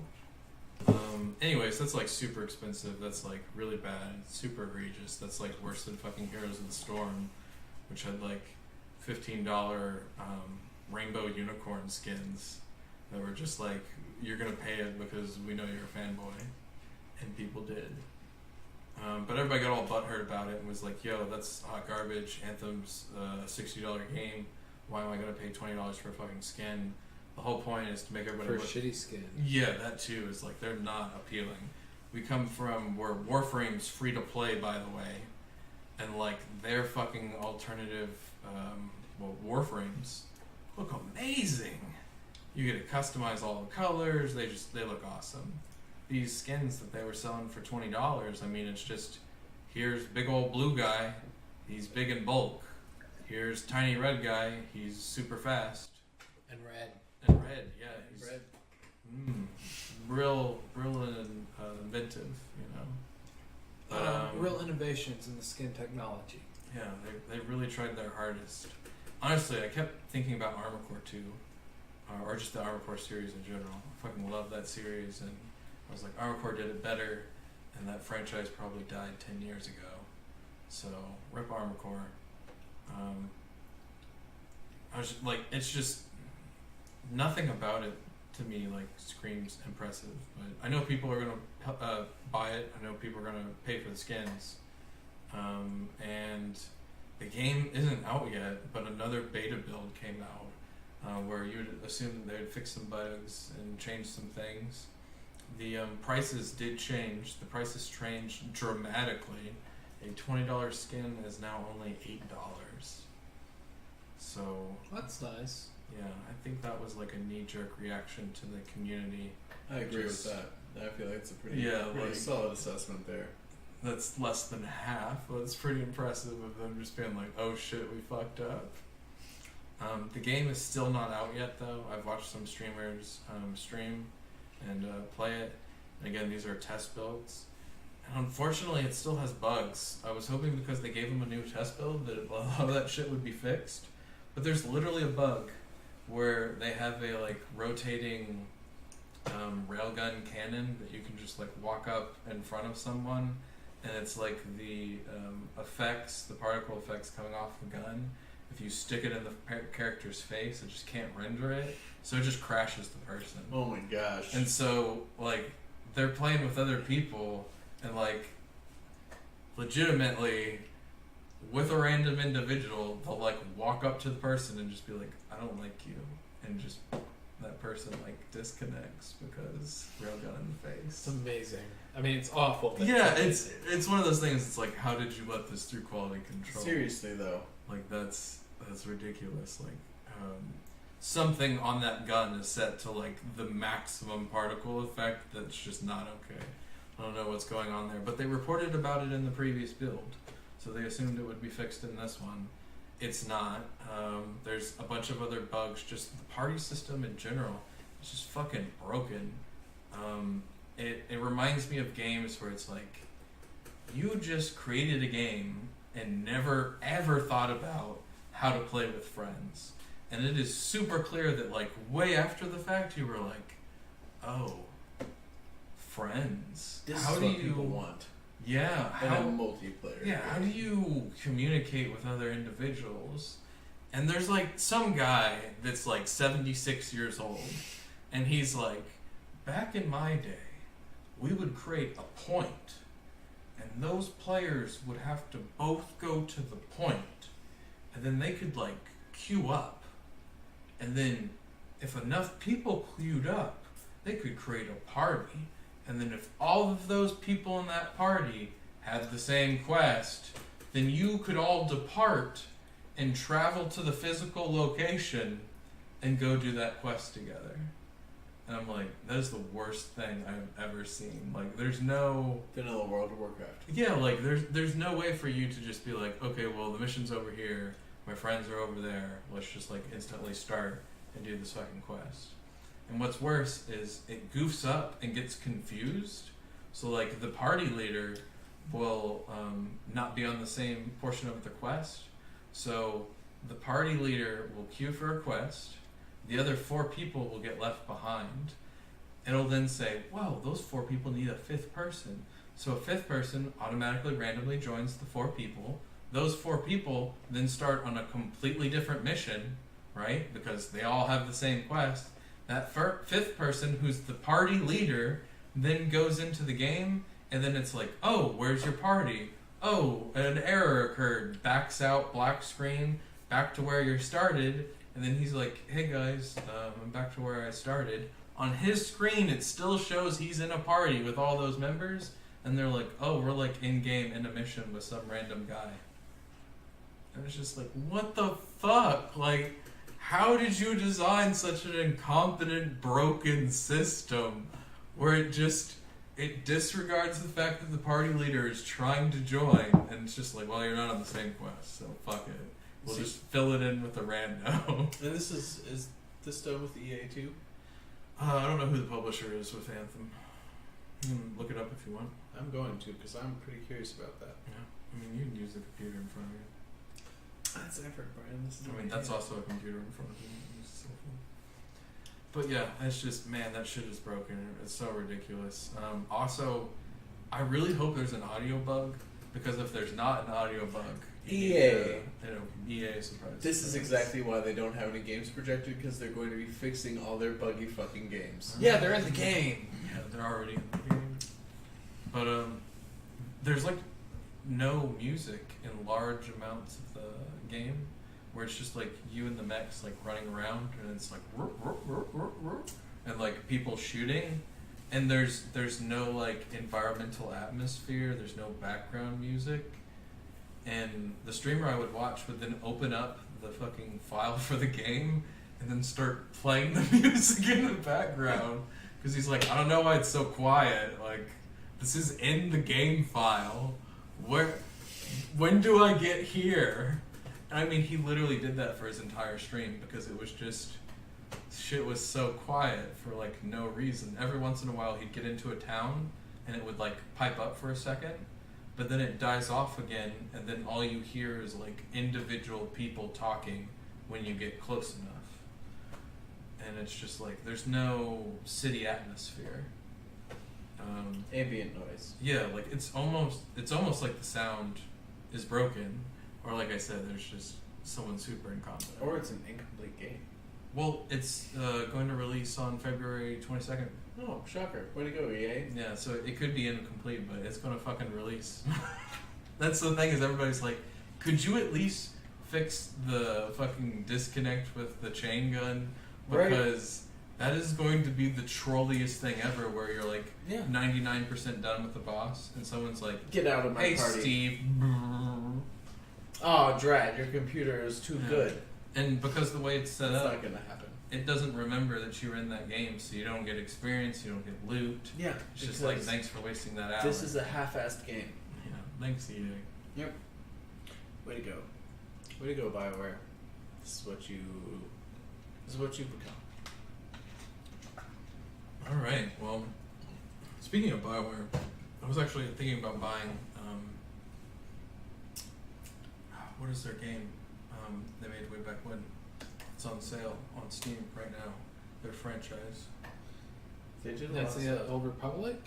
Anyways, that's like super expensive. That's like really bad. It's super egregious. That's like worse than fucking Heroes of the Storm, which had like $15 rainbow unicorn skins that were just like, you're gonna pay it because we know you're a fanboy, and people did. But everybody got all butthurt about it and was like, yo, that's hot garbage. Anthem's a $60 game. Why am I gonna pay $20 for a fucking skin? The whole point is to make everybody For look... shitty skin. Yeah, that too is like, they're not appealing. We come from where Warframe's free to play, by the way, and like their fucking alternative, Warframes look amazing. You get to customize all the colors. They look awesome. These skins that they were selling for $20, I mean, it's just, here's big old blue guy, he's big in bulk. Here's tiny red guy, he's super fast. And red. And red, yeah, he's Red. real and inventive, you know. But, Real innovations in the skin technology. yeah, they really tried their hardest. Honestly, I kept thinking about Armor Core 2, or just the Armor Core series in general. I fucking love that series, and I was like, Armor Core did it better, and that franchise probably died 10 years ago. So, rip Armor Core. I was just, like, it's just, nothing about it to me like screams impressive. But I know people are gonna buy it. I know people are gonna pay for the skins. And the game isn't out yet, but another beta build came out where you would assume that they would fix some bugs and change some things. The prices did change. The prices changed dramatically. A $20 skin is now only $8. So That's nice. yeah, I think that was like a knee-jerk reaction to the community. I agree with that. I feel like it's a pretty like, solid assessment there. That's less than half. Well, it's pretty impressive of them just being like, oh shit, we fucked up. The game is still not out yet though. I've watched some streamers stream and play it. And again, these are test builds. And unfortunately, it still has bugs. I was hoping because they gave them a new test build that a lot of that shit would be fixed. But there's literally a bug where they have a like rotating railgun cannon that you can just like walk up in front of someone, and it's like the effects, the particle effects coming off the gun if you stick it in the character's face, it just can't render it, so it just crashes the person. Oh my gosh. And so, like, they're playing with other people, and, like, legitimately, with a random individual, they'll, like, walk up to the person and just be like, I don't like you. And just, that person, like, disconnects because railgun in the face. It's amazing. I mean, it's awful. But Yeah, it's one of those things, it's like, how did you let this through quality control? Seriously, though. Like, that's ridiculous. Like, something on that gun is set to, like, the maximum particle effect that's just not okay. I don't know what's going on there. But they reported about it in the previous build, so they assumed it would be fixed in this one. It's not. There's a bunch of other bugs. Just the party system in general is just fucking broken. It reminds me of games where it's like, you just created a game and never ever thought about how to play with friends. And it is super clear that, like, way after the fact, you were like, oh, friends. This how is do what you people want. Yeah, In how a multiplayer. yeah, how do you communicate with other individuals? And there's, like, some guy that's, like, 76 years old, and he's like, back in my day, we would create a point, and those players would have to both go to the point, and then they could, like, queue up. And then if enough people queued up, they could create a party. And then if all of those people in that party had the same quest, then you could all depart and travel to the physical location and go do that quest together. And I'm like, that is the worst thing I've ever seen. Like, there's no... Vanilla World of Warcraft. Yeah, like, there's no way for you to just be like, okay, well, the mission's over here, my friends are over there, let's just, like, instantly start and do this fucking quest. And what's worse is it goofs up and gets confused. So, like, the party leader will not be on the same portion of the quest. So the party leader will queue for a quest. The other 4 people will get left behind. It'll then say, well, those 4 people need a 5th person. So a 5th person automatically randomly joins the 4 people. Those 4 people then start on a completely different mission, right? Because they all have the same quest. That 5th person, who's the party leader, then goes into the game, and then it's like, oh, where's your party? Oh, an error occurred. Backs out, black screen, back to where you started, and then he's like, hey guys, I'm back to where I started. On his screen, it still shows he's in a party with all those members, and they're like, oh, we're like in-game in a mission with some random guy. And it's just like, what the fuck? Like, how did you design such an incompetent, broken system where it disregards the fact that the party leader is trying to join, and it's just like, well, you're not on the same quest, so fuck it. We'll just fill it in with a rando. And this is this done with EA too? I don't know who the publisher is with Anthem. You can look it up if you want. I'm going to, because I'm pretty curious about that. Yeah. I mean, you can use the computer in front of you. That's effort, Brian. This is I mean, that's also a computer in front of you. Use a cell phone. But yeah, it's just, man, that shit is broken. It's so ridiculous. Also, I really hope there's an audio bug, because if there's not an audio bug, EA. EA surprise. This is exactly why they don't have any games projected, because they're going to be fixing all their buggy fucking games. Yeah, they're in the game. Yeah, they're already in the game. But there's like no music in large amounts of the game, where it's just like you and the mechs like running around, and it's like and like people shooting, and there's no like environmental atmosphere. There's no background music. And the streamer I would watch would then open up the fucking file for the game and then start playing the music in the background, because he's like, I don't know why it's so quiet. Like, this is in the game file. When do I get here? And I mean, he literally did that for his entire stream, because it was just, shit was so quiet for like no reason. Every once in a while he'd get into a town and it would like pipe up for a second, but then it dies off again, and then all you hear is like individual people talking when you get close enough. And it's just like, there's no city atmosphere. Ambient noise. Yeah, like it's almost like the sound is broken, or like I said, there's just someone super incompetent. Or it's an incomplete game. Well, it's going to release on February 22nd. Oh, shocker. Way to go, EA. Yeah, so it could be incomplete, but it's going to fucking release. That's the thing, is everybody's like, could you at least fix the fucking disconnect with the chain gun? Because that is going to be the trolliest thing ever, where you're like 99% done with the boss, and someone's like, get out of my hey, party. Steve. Oh, drat, your computer is too good. And because the way it's set It's up, not going to happen. it doesn't remember that you were in that game, so you don't get experience, you don't get loot. Yeah. It's just like, thanks for wasting that hour. This is a half-assed game. Yeah, thanks, EA. Yep. Way to go. Way to go, BioWare. This is what you've become. Alright, well, speaking of BioWare, I was actually thinking about buying, what is their game they made way back when? It's on sale on Steam right now. Their franchise. That's the Old Republic?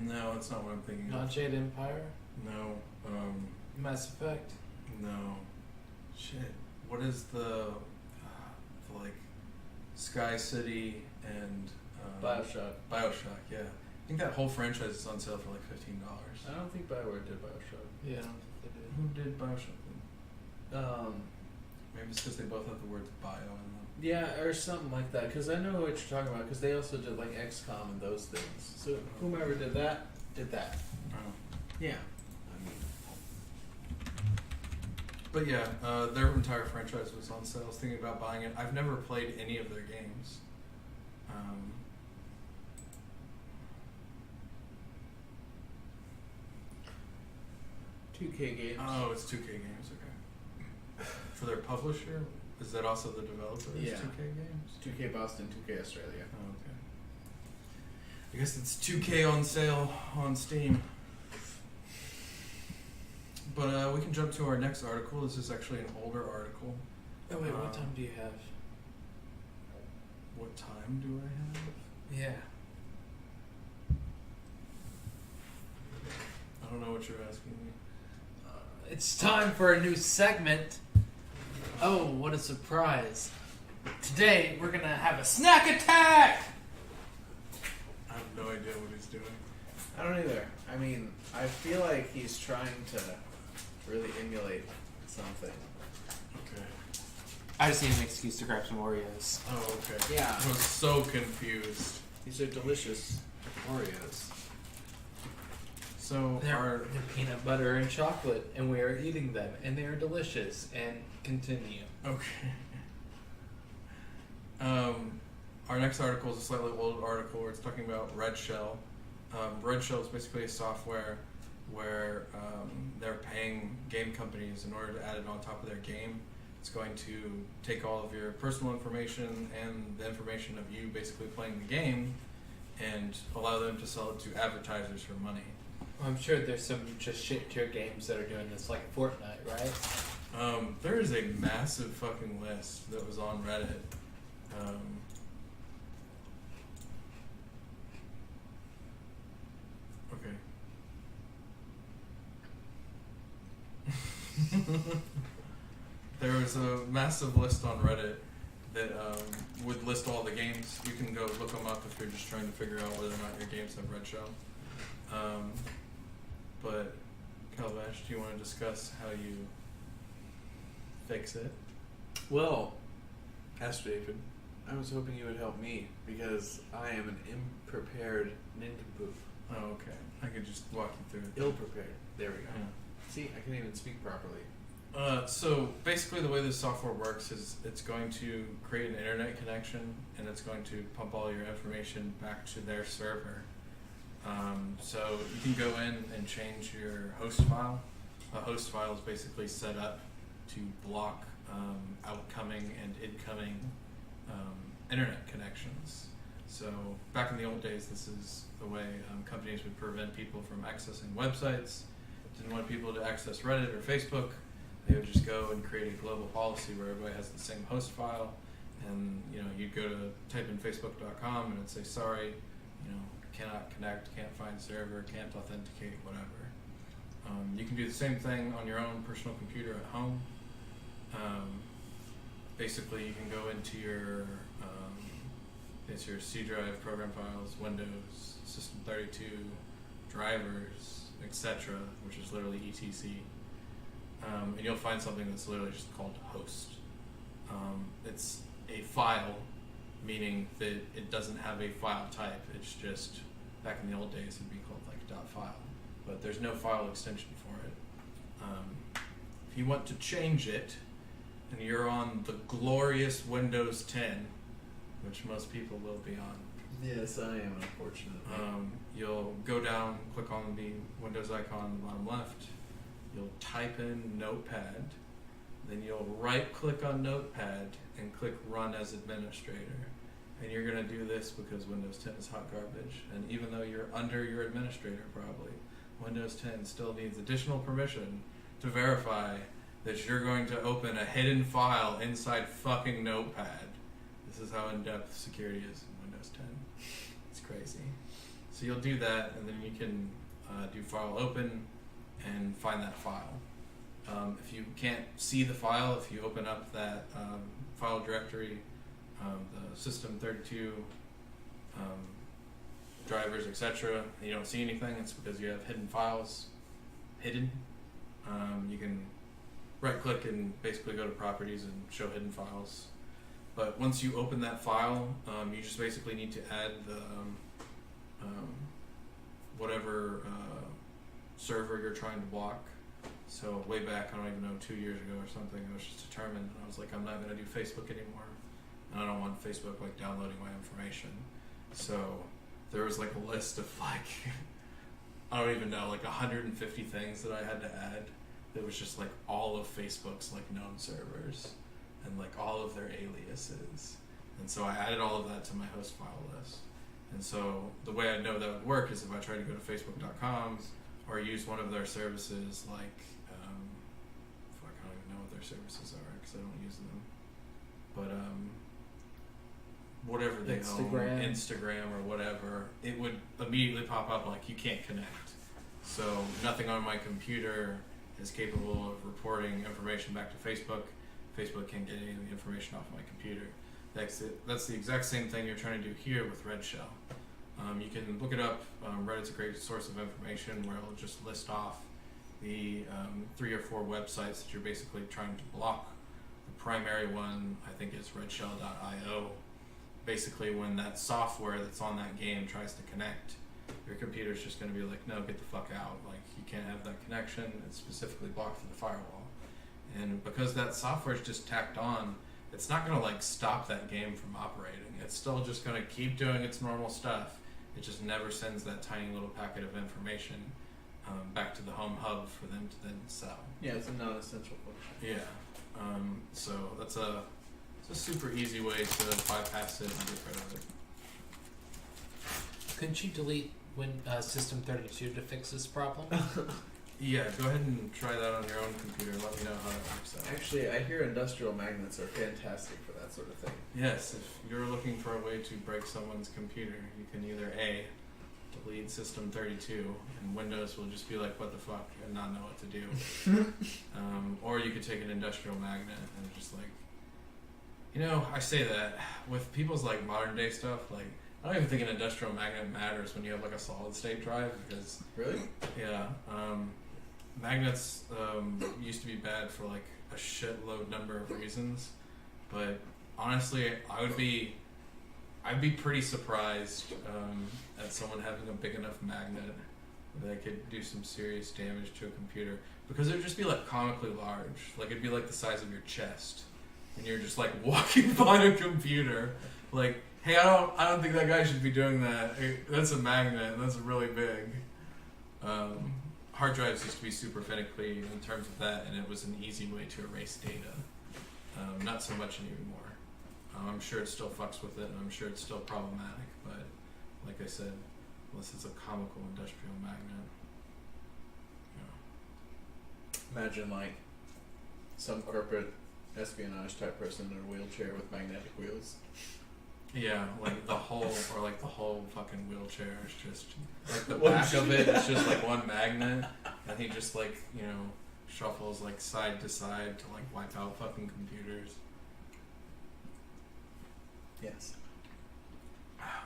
No, that's not what I'm thinking Not of. Jade Empire? No, Mass Effect? no. Shit. What is the like, Sky City and... BioShock. BioShock, yeah. I think that whole franchise is on sale for like $15. I don't think BioWare did BioShock. Yeah, I don't think they did. Who did BioShock then? Maybe it's because they both have the words bio in them. Yeah, or something like that. Because I know what you're talking about. Because they also did like XCOM and those things. So whomever did that, did that. Oh. Yeah. But yeah, their entire franchise was on sale. I was thinking about buying it. I've never played any of their games. 2K games. Oh, it's 2K games, okay. For their publisher? Is that also the developer? Yeah. 2K games? 2K Boston, 2K Australia. Oh, okay. I guess it's 2K on sale on Steam. But we can jump to our next article. This is actually an older article. Oh wait, what time do you have? What time do I have? Yeah. I don't know what you're asking me. It's time for a new segment. Oh, what a surprise. Today, we're gonna have a snack attack! I have no idea what he's doing. I don't either. I mean, I feel like he's trying to really emulate something. Okay. I just need an excuse to grab some Oreos. Oh, okay. Yeah. I was so confused. These are delicious Oreos. So They're peanut butter and chocolate, and we are eating them, and they are delicious. And continue. Okay. Our next article is a slightly old article where it's talking about Redhsell. Redhsell is basically a software where they're paying game companies in order to add it on top of their game. It's going to take all of your personal information and the information of you basically playing the game and allow them to sell it to advertisers for money. Well, I'm sure there's some just shit tier games that are doing this, like Fortnite, right? There is a massive fucking list that was on Reddit. Okay. There was a massive list on Reddit that would list all the games. You can go look them up if you're just trying to figure out whether or not your games have Redhsell. But Calabash, do you want to discuss how you fix it? Well, Pastor David, I was hoping you would help me because I am an unprepared nincompoop. Oh, okay. I could just walk you through it. Ill-prepared. There we go. Yeah. See, I can't even speak properly. So basically the way this software works is it's going to create an internet connection and it's going to pump all your information back to their server. So you can go in and change your host file. A host file is basically set up to block outcoming and incoming internet connections. So back in the old days, this is the way companies would prevent people from accessing websites. Didn't want people to access Reddit or Facebook. They would just go and create a global policy where everybody has the same host file, and you'd go to type in facebook.com and it'd say sorry, cannot connect, can't find server, can't authenticate, whatever. You can do the same thing on your own personal computer at home, basically you can go into your it's your C drive, program files, Windows, System32, drivers, etc., which is literally etc. And you'll find something that's literally just called host. It's a file, meaning that it doesn't have a file type. It's just, back in the old days, it'd be called like .file, but there's no file extension for it. If you want to change it, and you're on the glorious Windows 10, which most people will be on. Yes, I am, unfortunately. You'll go down, click on the Windows icon on the bottom left. You'll type in Notepad. Then you'll right-click on Notepad and click Run as Administrator. And you're going to do this because Windows 10 is hot garbage. And even though you're under your administrator, probably, Windows 10 still needs additional permission to verify that you're going to open a hidden file inside fucking Notepad. This is how in-depth security is in Windows 10. It's crazy. So you'll do that, and then you can do file open and find that file. If you can't see the file, if you open up that file directory, the System32 drivers, etc., and you don't see anything, it's because you have hidden files hidden. You can right-click and basically go to Properties and Show Hidden Files. But once you open that file, you just basically need to add the whatever server you're trying to block. So way back, I don't even know, 2 years ago or something, I was just determined, and I was like, I'm not going to do Facebook anymore, and I don't want Facebook like downloading my information. So there was like a list of like, I don't even know, like 150 things that I had to add. That was just like all of Facebook's like known servers and like all of their aliases. And so I added all of that to my host file list. And so the way I know that would work is if I try to go to facebook.com or use one of their services like, I don't even know what their services are because I don't use them. But whatever they own, Instagram or whatever, it would immediately pop up like you can't connect. So nothing on my computer is capable of reporting information back to Facebook. Facebook can't get any of the information off my computer. That's the exact same thing you're trying to do here with Redhsell. You can look it up. Reddit's a great source of information where it'll just list off the 3 or 4 websites that you're basically trying to block. The primary one, I think, is redhsell.io. Basically, when that software that's on that game tries to connect, your computer's just going to be like, no, get the fuck out. Like, you can't have that connection. It's specifically blocked through the firewall. And because that software is just tacked on, it's not going to like stop that game from operating. It's still just going to keep doing its normal stuff. It just never sends that tiny little packet of information back to the home hub for them to then sell. Yeah, it's a non-essential function. Yeah. So it's a super easy way to bypass it and get rid of it. Couldn't you delete System32 to fix this problem? Yeah, go ahead and try that on your own computer. Let me know how that works out. Actually, I hear industrial magnets are fantastic for that sort of thing. Yes, if you're looking for a way to break someone's computer, you can either A, delete System32, and Windows will just be like, what the fuck, and not know what to do. Or you could take an industrial magnet and just like, you know, I say that with people's like modern day stuff, like, I don't even think an industrial magnet matters when you have like a solid state drive because really, yeah, magnets used to be bad for like a shitload number of reasons, but honestly, I'd be pretty surprised at someone having a big enough magnet that could do some serious damage to a computer because it would just be like comically large, like it'd be like the size of your chest, and you're just like walking by a computer, like. Hey, I don't think that guy should be doing that. That's a magnet. That's really big. Hard drives used to be super finicky in terms of that, and it was an easy way to erase data. Not so much anymore. I'm sure it still fucks with it, and I'm sure it's still problematic. But like I said, unless it's a comical industrial magnet. You know. Imagine like some corporate espionage type person in a wheelchair with magnetic wheels. Yeah, like the whole fucking wheelchair is just like the back of it is just like one magnet, and he just like, you know, shuffles like side to side to like wipe out fucking computers. Yes.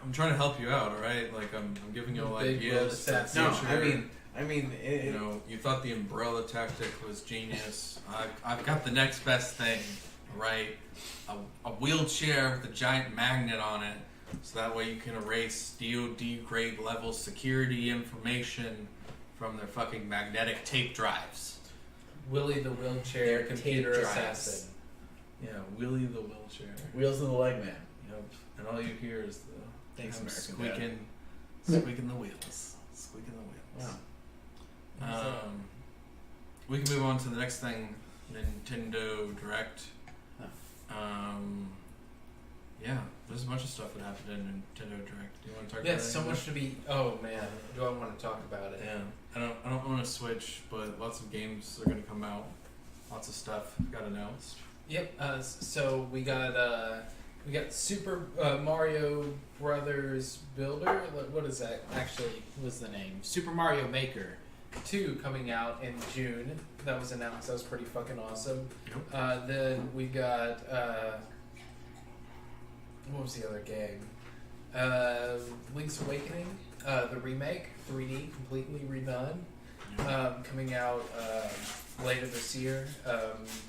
I'm trying to help you out, alright? Like I'm giving you all Big ideas. assassin. No, future. I mean, You know, you thought the umbrella tactic was genius. I've got the next best thing, right? A wheelchair with a giant magnet on it, so that way you can erase DoD grade level security information from their fucking magnetic tape drives. Willie the wheelchair Their computer tape drives. assassin. Yeah, Willie the wheelchair. Wheels in the leg man. Yep. And all you hear is the Thanks, him American squeaking the wheels, squeaking the wheels. Wow. We can move on to the next thing, Nintendo Direct. Yeah, there's a bunch of stuff that happened in Nintendo Direct. Do you want to talk about Yeah, it? so much to be. Oh man, do I want to talk about it? Yeah, I don't own a Switch, but lots of games are going to come out. Lots of stuff got announced. Yep. So we got Super Mario Brothers Builder. What is that actually? Was the name Super Mario Maker? 2 coming out in June. That was announced. That was pretty fucking awesome. Yep. Then we got what was the other game? Link's Awakening, the remake, 3D, completely redone, coming out later this year.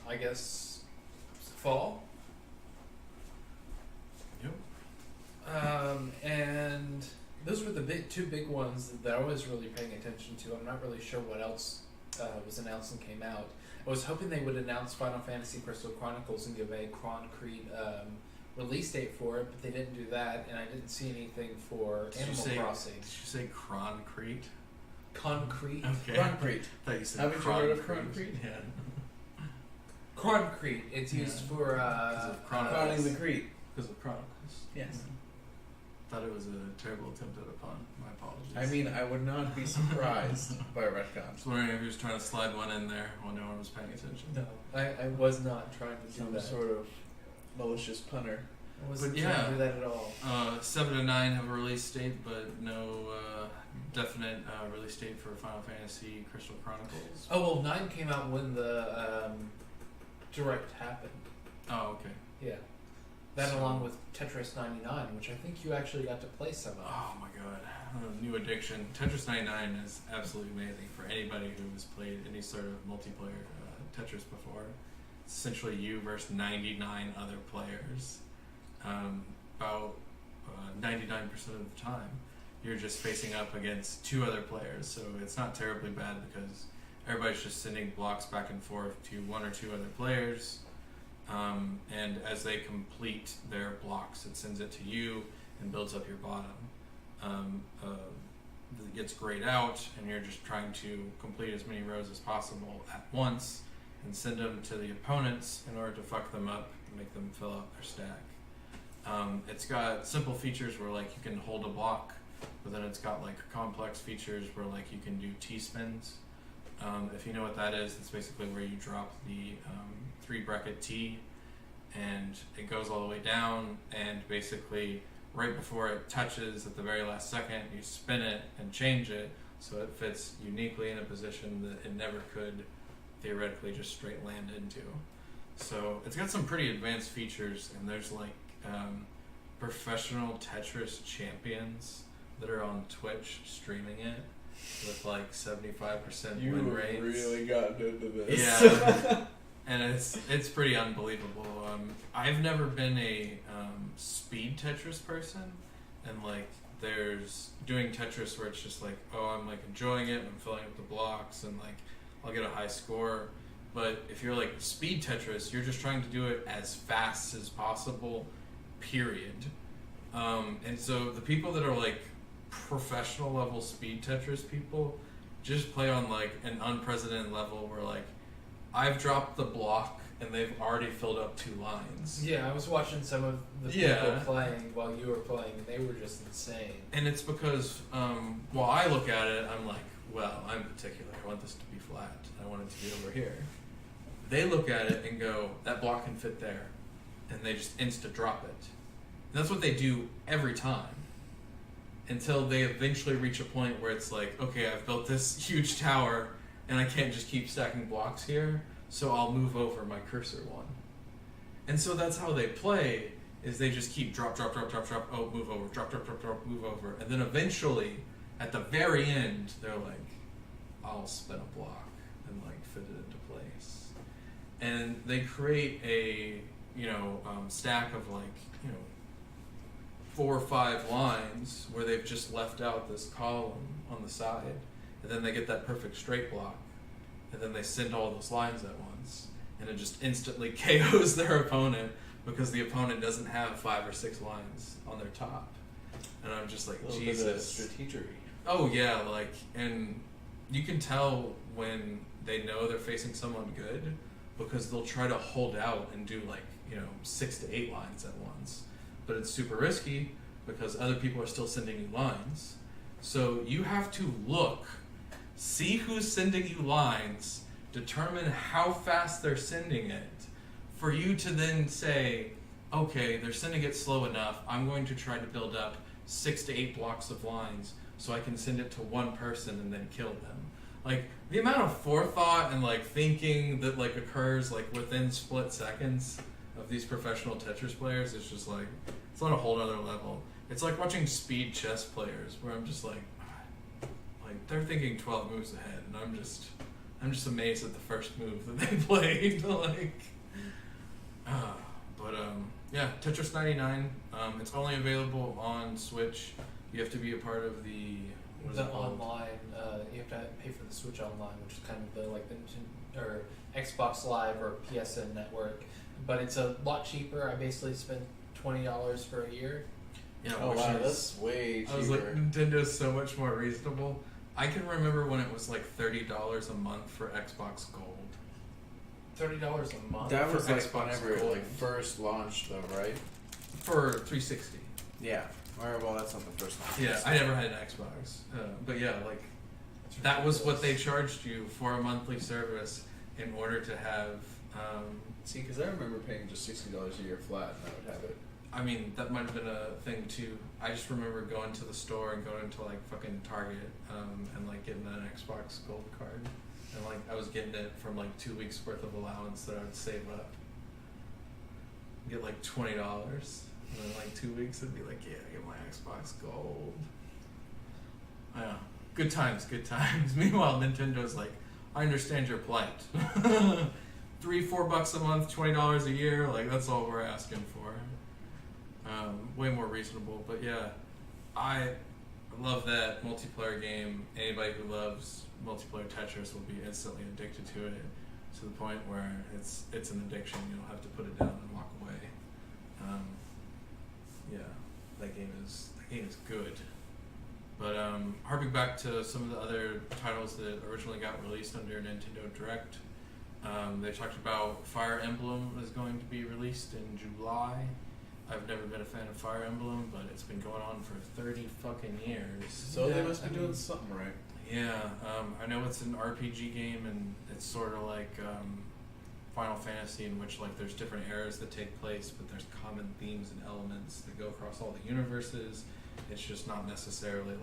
I guess fall. Yep. And those were the two big ones that I was really paying attention to. I'm not really sure what else was announced and came out. I was hoping they would announce Final Fantasy Crystal Chronicles and give a concrete release date for it, but they didn't do that, and I didn't see anything for Animal Crossing. Did you say concrete? Concrete? Okay. Concrete. I thought you said Haven't you heard of concrete? Yeah. Concrete. It's used for Because of Crowning the Crete. Because of Chronicles. Yes. Thought it was a terrible attempt at a pun. My apologies. I mean, I would not be surprised by a retcon. I was wondering if he was trying to slide one in there while no one was paying attention. No, I was not trying to do Some that. sort of malicious punter. I wasn't But trying yeah. to do that at all. 7 and 9 have a release date, but no definite release date for Final Fantasy Crystal Chronicles. Oh, well, 9 came out when the Direct happened. Oh, okay. Yeah. That So- along with Tetris 99, which I think you actually got to play some of. Oh my god. New addiction. Tetris 99 is absolutely amazing for anybody who has played any sort of multiplayer Tetris before. It's essentially you versus 99 other players. About 99% of the time, you're just facing up against 2 other players, so it's not terribly bad because everybody's just sending blocks back and forth to 1 or 2 other players. And as they complete their blocks, it sends it to you and builds up your bottom. It gets grayed out, and you're just trying to complete as many rows as possible at once and send them to the opponents in order to fuck them up and make them fill out their stack. It's got simple features where like you can hold a block, but then it's got like complex features where like you can do T-spins. If you know what that is, it's basically where you drop the 3-bracket T and it goes all the way down, and basically right before it touches at the very last second, you spin it and change it so it fits uniquely in a position that it never could theoretically just straight land into. So it's got some pretty advanced features, and there's like professional Tetris champions that are on Twitch streaming it with like 75% You win rates. really got into this. Yeah, and it's pretty unbelievable. I've never been a speed Tetris person, and like there's doing Tetris where it's just like, oh, I'm like enjoying it, I'm filling up the blocks, and like I'll get a high score. But if you're like speed Tetris, you're just trying to do it as fast as possible, period. And so the people that are like professional level speed Tetris people just play on like an unprecedented level where like I've dropped the block and they've already filled up 2 lines. Yeah, I was watching some of the people playing while you were playing, and they were just insane. And it's because while I look at it, I'm like, well, I'm particular. I want this to be flat. I want it to be over here. They look at it and go, that block can fit there. And they just insta-drop it. And that's what they do every time. Until they eventually reach a point where it's like, okay, I've built this huge tower. and I can't just keep stacking blocks here, so I'll move over my cursor one. And so that's how they play, is they just keep drop, oh, move over, drop, move over. And then eventually, at the very end, they're like, I'll spin a block and like fit it into place. And they create a, stack of like, 4 or 5 lines where they've just left out this column on the side. And then they get that perfect straight block. And then they send all those lines at once. And it just instantly KOs their opponent because the opponent doesn't have 5 or 6 lines on their top. And I'm just like, Jesus. Strategery. Oh yeah, and you can tell when they know they're facing someone good because they'll try to hold out and do 6 to 8 lines at once. But it's super risky because other people are still sending you lines. So you have to look, see who's sending you lines, determine how fast they're sending it, for you to then say, okay, they're sending it slow enough, I'm going to try to build up 6 to 8 blocks of lines so I can send it to one person and then kill them. The amount of forethought and thinking that occurs within split seconds of these professional Tetris players is just it's on a whole other level. It's like watching speed chess players where I'm just they're thinking 12 moves ahead, and I'm just amazed at the first move that they played. Yeah, Tetris 99. It's only available on Switch. You have to be a part of the online. You have to pay for the Switch Online, which is kind of the Nintendo or Xbox Live or PSN network. But it's a lot cheaper. I basically spent $20 for a year. Yeah, oh wow, that's way cheaper. I was like, Nintendo's so much more reasonable. I can remember when it was $30 a month for Xbox Gold. $30 a month? That was Xbox whenever Gold. it first launched though, right? For 360. Yeah. Well, that's not the first one. Yeah, I never had an Xbox. But yeah, that was what they charged you for a monthly service in order to have... See, because I remember paying just $60 a year flat and I would have it. I mean, that might have been a thing too. I just remember going to the store and going to fucking Target and getting an Xbox Gold card. And I was getting it from 2 weeks worth of allowance that I would save up. Get $20. And then 2 weeks it'd be yeah, I get my Xbox Gold. Yeah. Good times, good times. Meanwhile, Nintendo's I understand your plight. $3-4 a month, $20 a year, that's all we're asking for. Way more reasonable, but yeah, I love that multiplayer game. Anybody who loves multiplayer Tetris will be instantly addicted to it, to the point where it's an addiction. You'll have to put it down and walk away. Yeah, that game is good. But harping back to some of the other titles that originally got released under Nintendo Direct, they talked about Fire Emblem is going to be released in July. I've never been a fan of Fire Emblem, but it's been going on for 30 fucking years. So they must be doing something right. Yeah, I know it's an RPG game, and it's sort of like Final Fantasy, in which there's different eras that take place, but there's common themes and elements that go across all the universes. It's just not necessarily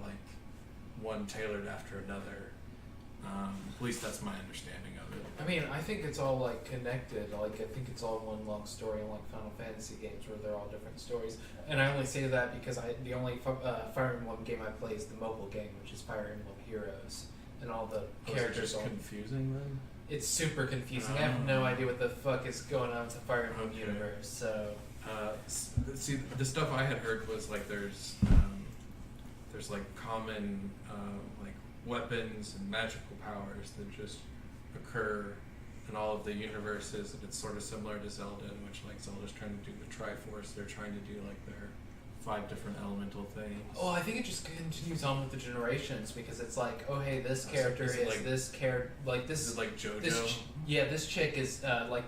one tailored after another. At least that's my understanding of it. I mean, I think it's all connected. I think it's all one long story, like Final Fantasy games, where they're all different stories. And I only say that because the only Fire Emblem game I play is the mobile game, which is Fire Emblem Heroes, and all the characters. Is it just confusing then? It's super confusing. I have no idea what the fuck is going on with the Fire Emblem universe. So, see, the stuff I had heard was there's common weapons and magical powers that just occur in all of the universes, and it's sort of similar to Zelda, in which Zelda's trying to do the Triforce. They're trying to do their 5 different elemental things. Oh, I think it just continues on with the generations, because it's oh hey, this character is this character, this is it JoJo? This chick is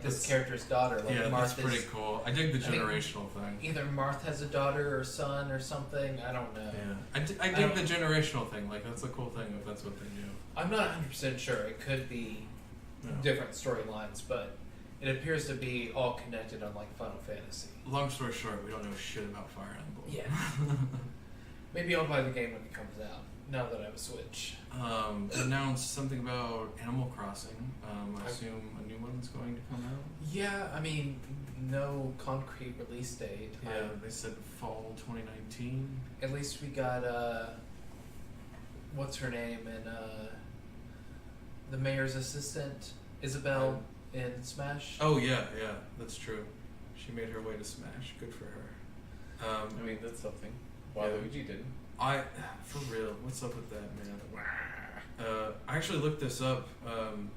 this character's daughter. Yeah, Marth that's pretty cool. I dig the generational thing. Either Marth has a daughter or son or something. I don't know. Yeah, I dig the generational thing. That's a cool thing if that's what they do. I'm not 100% sure. It could be different storylines, but it appears to be all connected on Final Fantasy. Long story short, we don't know shit about Fire Emblem. Yeah. Maybe I'll buy the game when it comes out. Now that I have a Switch. Announced something about Animal Crossing. I assume a new one's going to come out. Yeah, I mean, no concrete release date. Yeah, they said fall 2019. At least we got what's her name and the mayor's assistant Isabel in Smash. Oh yeah, that's true. She made her way to Smash. Good for her. I mean, that's something. Waluigi didn't. For real, what's up with that, man? I actually looked this up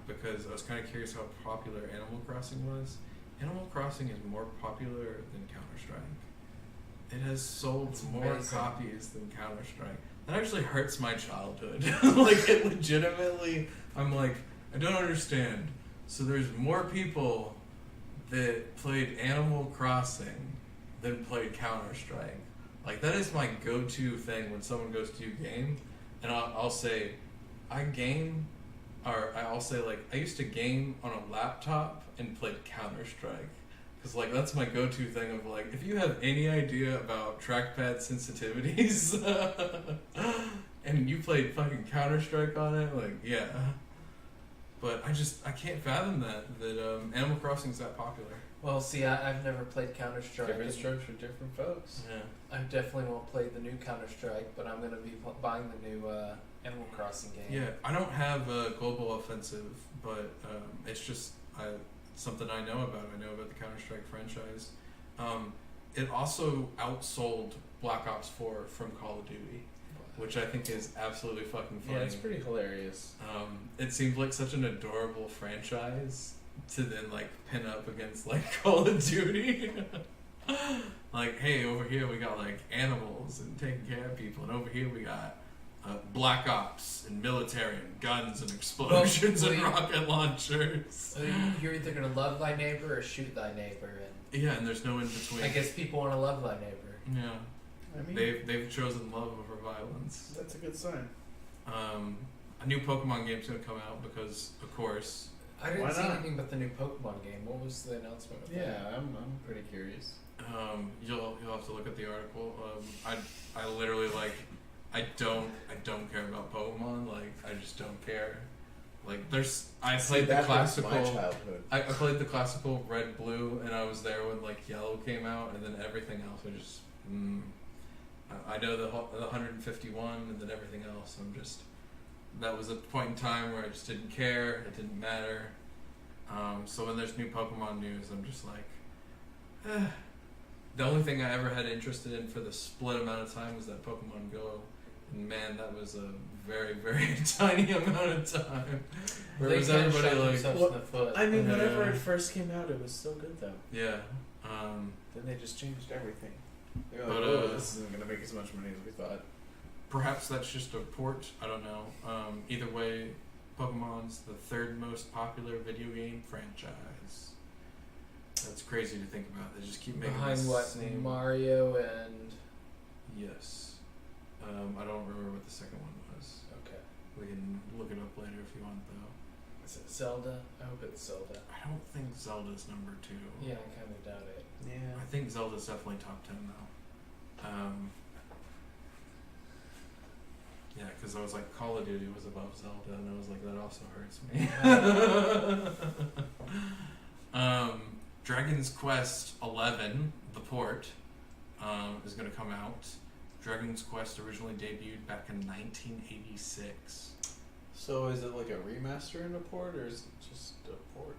because I was kind of curious how popular Animal Crossing was. Animal Crossing is more popular than Counter-Strike. It has sold more copies than Counter-Strike. That actually hurts my childhood. Like, it legitimately, I'm like, I don't understand. So there's more people that played Animal Crossing than played Counter-Strike. Like, that is my go-to thing when someone goes to game, and I'll say, I'll say, like, I used to game on a laptop and played Counter-Strike. Because, like, that's my go-to thing of, like, if you have any idea about trackpad sensitivities, and you played fucking Counter-Strike on it, like, yeah. But I can't fathom that Animal Crossing's that popular. Well, see, I've never played Counter-Strike. Different strokes for different folks. Yeah. I definitely won't play the new Counter-Strike, but I'm going to be buying the new Animal Crossing game. Yeah, I don't have a Global Offensive, but it's just something I know about. I know about the Counter-Strike franchise. It also outsold Black Ops 4 from Call of Duty, which I think is absolutely fucking funny. Yeah, it's pretty hilarious. It seems like such an adorable franchise to then, like, pin up against, like, Call of Duty. Like, hey, over here we got, like, animals and taking care of people, and over here we got Black Ops and military and guns and explosions and rocket launchers. So you're either going to love thy neighbor or shoot thy neighbor. And yeah, and there's no in between. I guess people want to love thy neighbor. Yeah. I mean, They've chosen love over violence. that's a good sign. A new Pokemon game's gonna come out because, of course. I didn't Why see not? anything but the new Pokemon game. What was the announcement of that? Yeah, I'm pretty curious. You'll have to look at the article. I literally, like, I don't care about Pokemon. Like, I just don't care. Like, I played the classical. My childhood. I played the classical Red Blue, and I was there when, like, Yellow came out, and then everything else I just. I know the 151, and then everything else. That was a point in time where I just didn't care. It didn't matter. So when there's new Pokemon news, I'm just like, The only thing I ever had interested in for the split amount of time was that Pokemon Go. And man, that was a very, very tiny amount of time. Where was everybody like... in the foot. I mean, whenever it first came out, it was still good, though. Yeah. Then they just changed everything. They were But, like, oh, this isn't going to make as much money as we thought. Perhaps that's just a port. I don't know. Either way, Pokemon's the third most popular video game franchise. That's crazy to think about. They just keep making Behind the what? same... Mario and... Yes. I don't remember what the second one was. Okay. We can look it up later if you want, though. Is it Zelda? I hope it's Zelda. I don't think Zelda's number 2. Yeah, I kind of doubt it. Yeah. I think Zelda's definitely top 10, though. Yeah, because I was like, Call of Duty was above Zelda, and I was like, that also hurts me. Dragon's Quest 11, the port, is going to come out. Dragon's Quest originally debuted back in 1986. So is it like a remaster and a port, or is it just a port?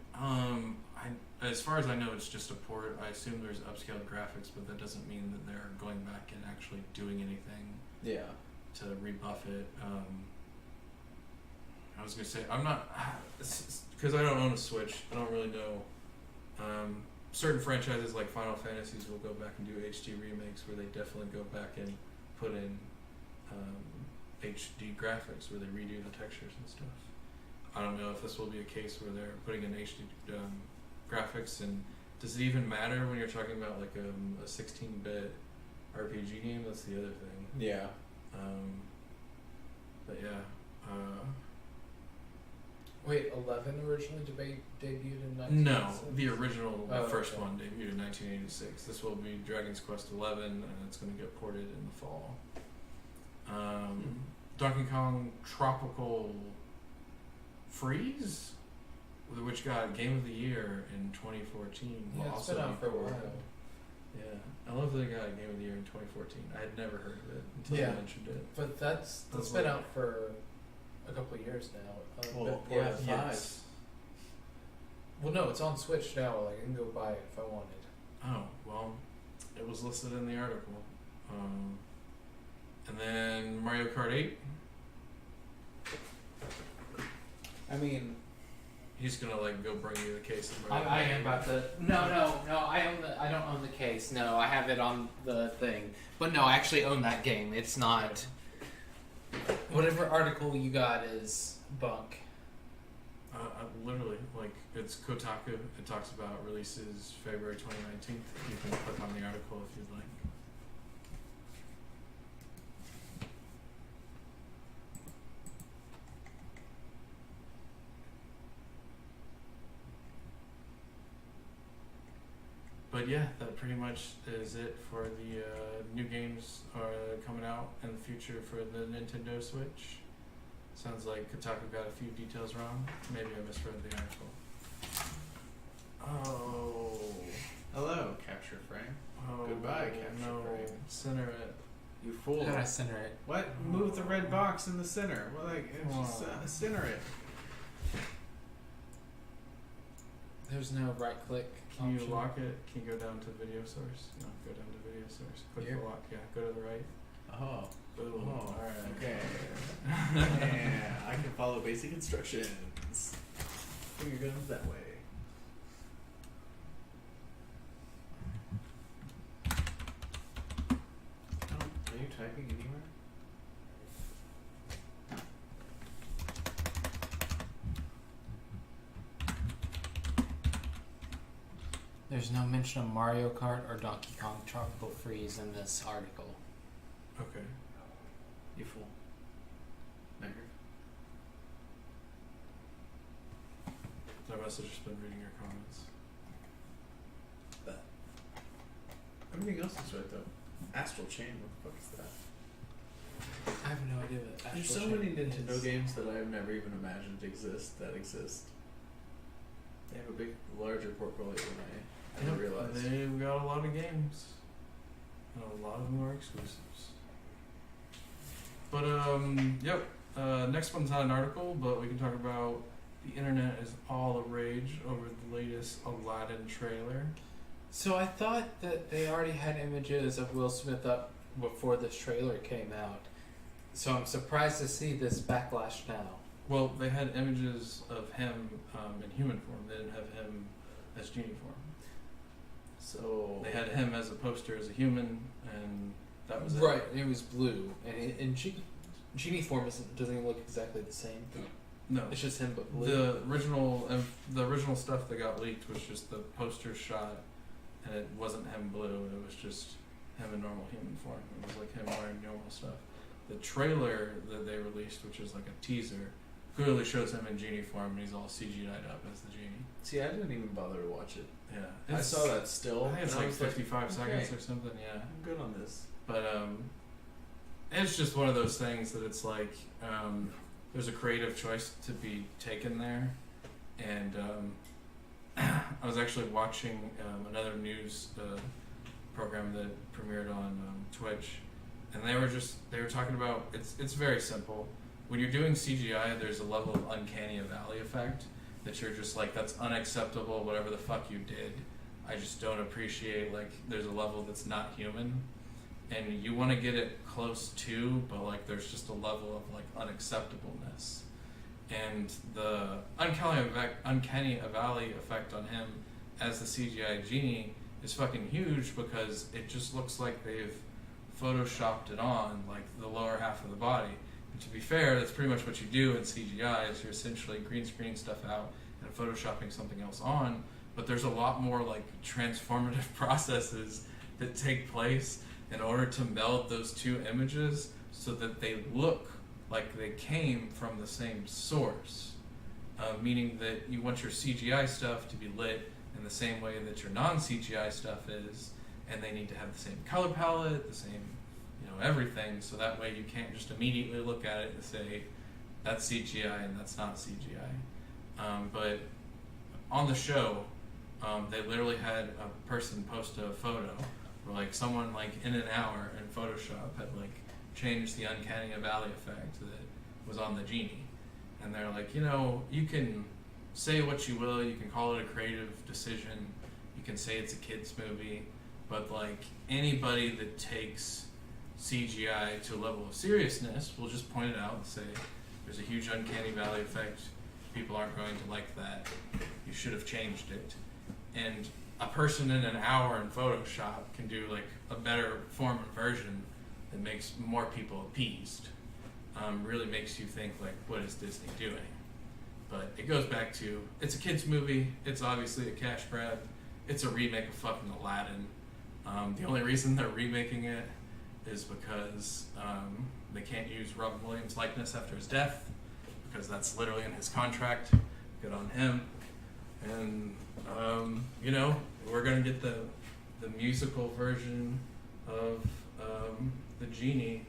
As far as I know, it's just a port. I assume there's upscaled graphics, but that doesn't mean that they're going back and actually doing anything. Yeah. To rebuff it. I was gonna say I'm not because I don't own a Switch. I don't really know. Certain franchises like Final Fantasies will go back and do HD remakes where they definitely go back and put in HD graphics where they redo the textures and stuff. I don't know if this will be a case where they're putting in HD graphics, and does it even matter when you're talking about like a 16-bit RPG game? That's the other thing. Yeah. But yeah. Wait, 11 originally debuted in 1986? No, the original first okay. one debuted in 1986. This will be Dragon's Quest 11, and it's going to get ported in the fall. Donkey Kong Tropical Freeze, which got Game of the Year in 2014. Yeah, will it's also been out be for a ported. while. Yeah, I love that they got Game of the Year in 2014. I had never heard of it until Yeah. you mentioned it. But that's That's been like- out for a couple of years now. Well, but yeah, Yes. Well, no, it's on Switch now. Like, I can go buy it if I wanted. Oh, well, it was listed in the article. And then Mario Kart 8. I mean, He's gonna like go bring you the case of I Mario am Kart. about to. No. I don't own the case. No, I have it on the thing. But no, I actually own that game. It's not. Whatever article you got is bunk. Literally, like, it's Kotaku. It talks about releases February 2019. You can click on the article if you'd like. But yeah, that pretty much is it for the new games coming out in the future for the Nintendo Switch. Sounds like Kotaku got a few details wrong. Maybe I misread the article. Oh. hello, capture frame. Oh, Goodbye, capture no. frame. Center it. You fool. How did I center it? What? Move the red box in the center. Well, like, just Wow. center it. There's no right click. Can you option. lock it? Can you go down to video source? No, go down to video source. Click Here? the lock. Yeah, go to the right. Oh. Boom. Oh, Alright. okay. Yeah, I can follow basic instructions. Finger guns that way. Oh, are you typing anywhere? There's no mention of Mario Kart or Donkey Kong Tropical Freeze in this article. Okay. You fool. Nigger. I must have just been reading your comments. Everything else is right though. Astral Chain, what the fuck is that? I have no idea what There's Astral so many Chain Nintendo is. games that I've never even imagined exist. They have a big, larger portfolio than I ever realized. They've got a lot of games. And a lot of them are exclusives. But, yep. Next one's not an article, but we can talk about the internet is all the rage over the latest Aladdin trailer. So I thought that they already had images of Will Smith up before this trailer came out. So I'm surprised to see this backlash now. Well, they had images of him in human form. They didn't have him as genie form. So They had him as a poster as a human, and that was Right, it. it was blue, and genie form doesn't even look exactly the same. No. It's just him but blue. The original stuff that got leaked was just the poster shot, and it wasn't him blue. It was just him in normal human form. It was like him wearing normal stuff. The trailer that they released, which is like a teaser, clearly shows him in genie form, and he's all CGI'd up as the genie. see, I didn't even bother to watch it. Yeah, I saw that still. I think it's and I like was like, 55 seconds okay. or something. Yeah. I'm good on this. But it's just one of those things that it's like there's a creative choice to be taken there, and I was actually watching another news program that premiered on Twitch, and they were talking about it's very simple. When you're doing CGI, there's a level of uncanny valley effect that you're just like, that's unacceptable. Whatever the fuck you did, I just don't appreciate. Like, there's a level that's not human. And you want to get it close to, but like there's just a level of like unacceptableness. And the uncanny valley effect on him as the CGI genie is fucking huge, because it just looks like they've photoshopped it on like the lower half of the body. And to be fair, that's pretty much what you do in CGI, is you're essentially green screening stuff out and photoshopping something else on. But there's a lot more like transformative processes that take place in order to meld those two images so that they look like they came from the same source. Meaning that you want your CGI stuff to be lit in the same way that your non-CGI stuff is, and they need to have the same color palette, the same, everything, so that way you can't just immediately look at it and say that's CGI and that's not CGI. But on the show, they literally had a person post a photo where like someone like in an hour in Photoshop had like changed the uncanny valley effect that was on the genie, and they're like, you can say what you will, you can call it a creative decision, you can say it's a kids movie, but like anybody that takes CGI to a level of seriousness will just point it out and say there's a huge uncanny valley effect, people aren't going to like that, you should have changed it. And a person in an hour in Photoshop can do like a better form and version that makes more people appeased. Really makes you think like, what is Disney doing? But it goes back to, it's a kids movie, it's obviously a cash grab, it's a remake of fucking Aladdin. The only reason they're remaking it is because they can't use Robin Williams' likeness after his death, because that's literally in his contract. Good on him. And we're gonna get the musical version of the genie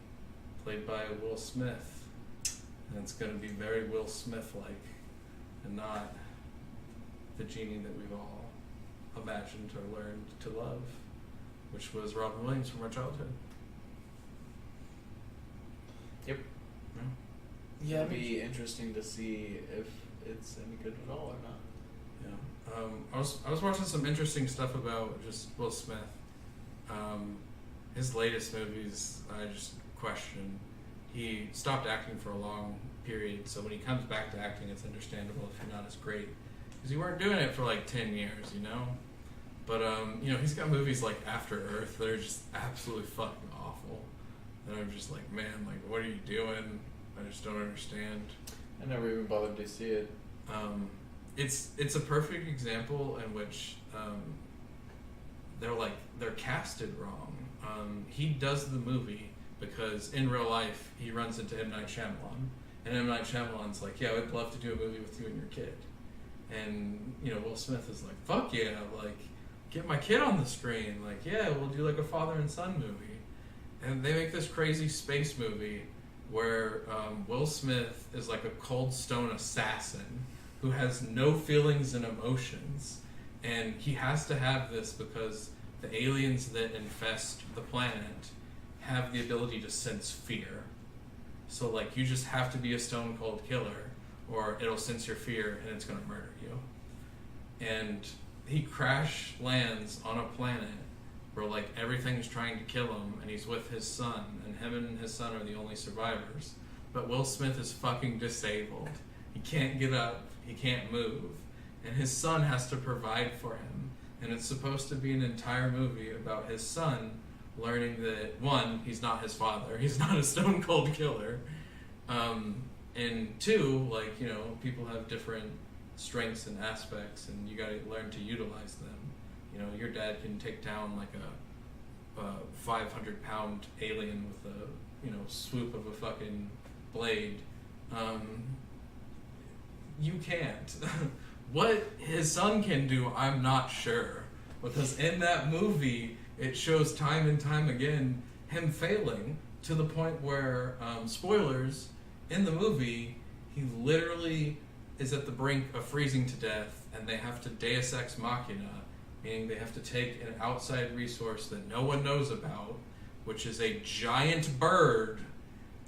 played by Will Smith, and it's gonna be very Will Smith-like and not the genie that we've all imagined or learned to love, which was Robin Williams from our childhood. Yep. Yeah, it'd be interesting to see if it's any good at all or not. Yeah. I was watching some interesting stuff about just Will Smith. His latest movies, I just question. He stopped acting for a long period, so when he comes back to acting, it's understandable if you're not as great, because you weren't doing it for like 10 years, But he's got movies like After Earth that are just absolutely fucking awful. And I'm just like, man, like, what are you doing? I just don't understand. I never even bothered to see it. It's a perfect example in which they're casted wrong. He does the movie because in real life he runs into M. Night Shyamalan, and M. Night Shyamalan's like, yeah, I'd love to do a movie with you and your kid. And Will Smith is like, fuck yeah, like, get my kid on the screen. Like, yeah, we'll do like a father and son movie. And they make this crazy space movie where Will Smith is like a cold stone assassin who has no feelings and emotions, and he has to have this because the aliens that infest the planet have the ability to sense fear. So like, you just have to be a stone cold killer or it'll sense your fear and it's going to murder you. And he crash lands on a planet where like everything's trying to kill him, and he's with his son, and him and his son are the only survivors. But Will Smith is fucking disabled. He can't get up, he can't move, and his son has to provide for him. And it's supposed to be an entire movie about his son learning that, one, he's not his father, he's not a stone cold killer, and two, like, people have different strengths and aspects, and you gotta learn to utilize them. Your dad can take down like a 500-pound alien with a swoop of a fucking blade. You can't. What his son can do, I'm not sure, because in that movie it shows time and time again him failing to the point where, spoilers, in the movie he literally is at the brink of freezing to death, and they have to Deus Ex Machina, meaning they have to take an outside resource that no one knows about, which is a giant bird,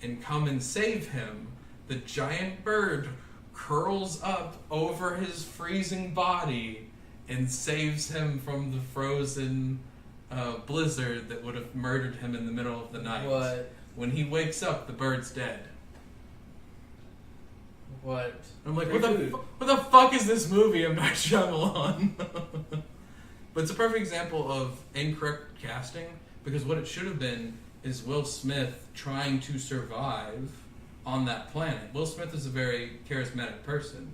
and come and save him. The giant bird curls up over his freezing body and saves him from the frozen blizzard that would have murdered him in the middle of the night. What? When he wakes up, the bird's dead. What? I'm like, what the fuck is this movie of Night Shyamalan? But it's a perfect example of incorrect casting, because what it should have been is Will Smith trying to survive on that planet. Will Smith is a very charismatic person.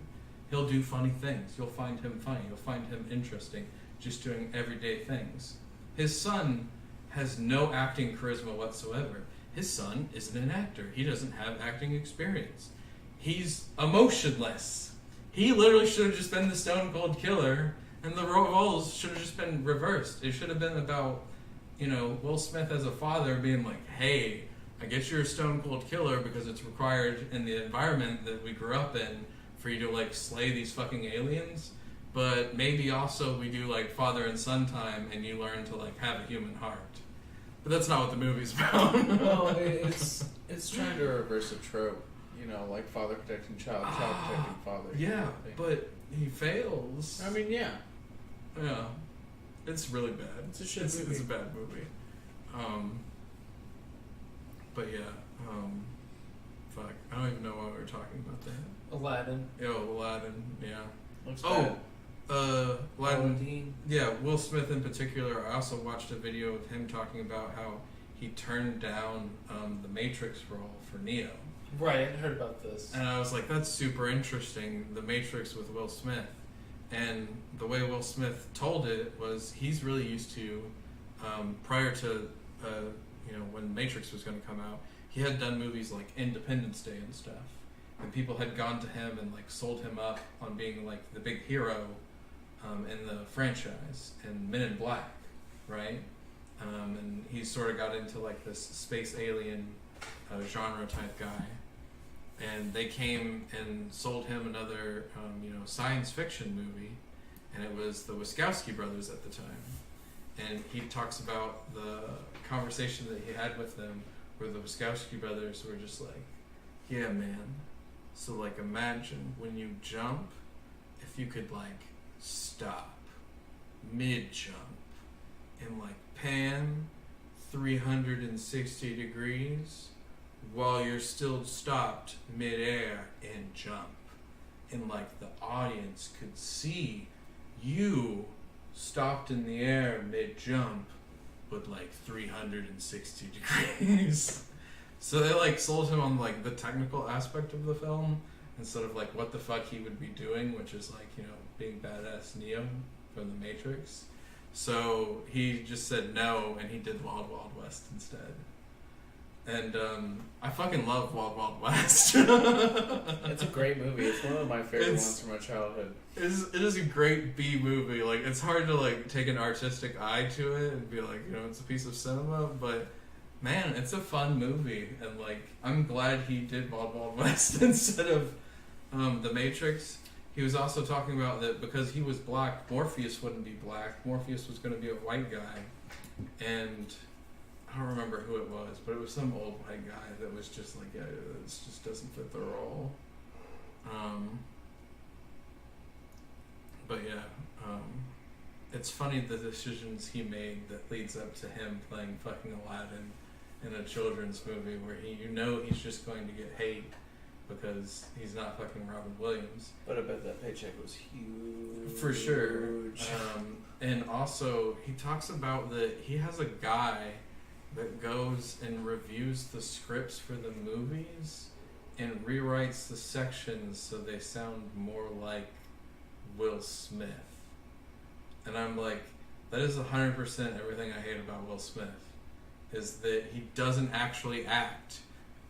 He'll do funny things. You'll find him funny. You'll find him interesting, just doing everyday things. His son has no acting charisma whatsoever. His son isn't an actor. He doesn't have acting experience. He's emotionless. He literally should have just been the stone cold killer, and the roles should have just been reversed. It should have been about you know, Will Smith as a father being like, hey, I get you're a stone cold killer because it's required in the environment that we grew up in for you to like slay these fucking aliens, but maybe also we do like father and son time and you learn to like have a human heart. But that's not what the movie's about. Well, it's trying to reverse a trope, you know, like father protecting child, child protecting father. Yeah, but he fails. I mean, yeah. Yeah. It's really bad. It's a shit movie. It's a bad movie. But yeah, fuck. I don't even know why we were talking about that. Aladdin. Yo, Aladdin, yeah. Looks bad. Aladdin. Yeah, Will Smith in particular. I also watched a video of him talking about how he turned down the Matrix role for Neo. Right, I heard about this. And I was like, that's super interesting, The Matrix with Will Smith. And the way Will Smith told it was he's really used to, prior to, you know, when Matrix was going to come out, he had done movies like Independence Day and stuff. And people had gone to him and like sold him up on being like the big hero in the franchise and Men in Black, right? And he sort of got into like this space alien genre type guy. And they came and sold him another, you know, science fiction movie, and it was the Wachowski brothers at the time. And he talks about the conversation that he had with them, where the Wachowski brothers were just like, "Yeah, man. So like, imagine when you jump, if you could like stop mid jump and like pan 360 degrees." While you're still stopped mid-air and jump. And like the audience could see you stopped in the air mid-jump with like 360 degrees. So they like sold him on like the technical aspect of the film instead of like what the fuck he would be doing, which is like, you know, being badass Neo from the Matrix. So he just said no and he did Wild Wild West instead. And I fucking love Wild Wild West. It's a great movie. It's one of my favorite ones from my childhood. It is a great B movie. Like, it's hard to like take an artistic eye to it and be like, you know, it's a piece of cinema. But man, it's a fun movie. And like, I'm glad he did Wild Wild West instead of The Matrix. He was also talking about that because he was black, Morpheus wouldn't be black. Morpheus was going to be a white guy, and I don't remember who it was, but it was some old white guy that was just like, yeah, this just doesn't fit the role. But yeah, it's funny the decisions he made that leads up to him playing fucking Aladdin in a children's movie where he's just going to get hate because he's not fucking Robin Williams. But I bet that paycheck was huge. For sure. And also, he talks about that he has a guy that goes and reviews the scripts for the movies and rewrites the sections so they sound more like Will Smith. And I'm like, that is 100% everything I hate about Will Smith, is that he doesn't actually act.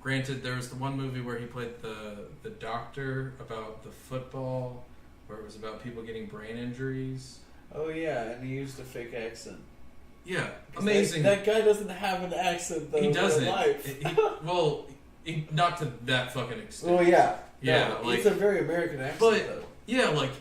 Granted, there was the one movie where he played the doctor about the football, where it was about people getting brain injuries. Oh yeah, and he used a fake accent. Yeah, amazing. That guy doesn't have an accent though. He doesn't. In life. Not to that fucking extent. Well, yeah. Yeah, no, like, it's a very American accent but, though. Yeah, like,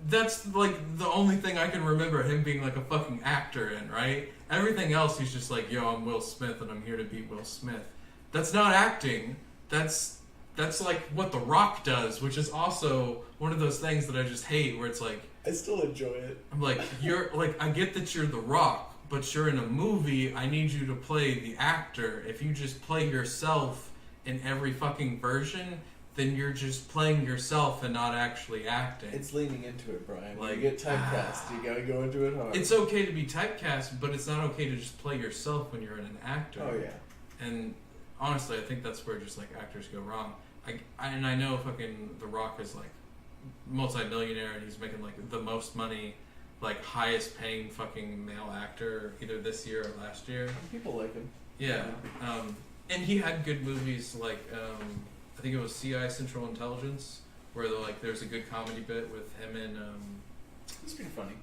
that's like the only thing I can remember him being like a fucking actor in, right? Everything else he's just like, yo, I'm Will Smith and I'm here to beat Will Smith. That's not acting. That's like what The Rock does, which is also one of those things that I just hate, where it's like, I still enjoy it. I'm like, you're like, I get that you're The Rock, but you're in a movie, I need you to play the actor. If you just play yourself in every fucking version, then you're just playing yourself and not actually acting. It's leaning into it, Brian. Like, you get typecast. You gotta go into it hard. It's okay to be typecast, but it's not okay to just play yourself when you're an actor. Oh, yeah. And honestly, I think that's where just like actors go wrong. I know fucking The Rock is like multi-millionaire and he's making like the most money, like highest paying fucking male actor either this year or last year. People like him. Yeah. And he had good movies like I think it was CI Central Intelligence, where there's a good comedy bit with him and It's pretty funny.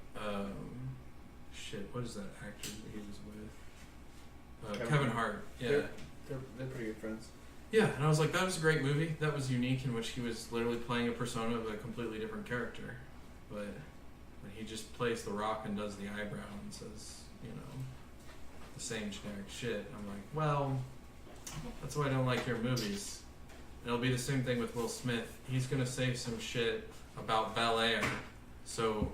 shit, what is that actor that he was with? Kevin Hart. Yeah. They're pretty good friends. Yeah, and I was like, that was a great movie. That was unique, in which he was literally playing a persona of a completely different character. But when he just plays The Rock and does the eyebrow and says, the same generic shit, I'm like, well, that's why I don't like your movies. It'll be the same thing with Will Smith. He's going to say some shit about Bel Air. So,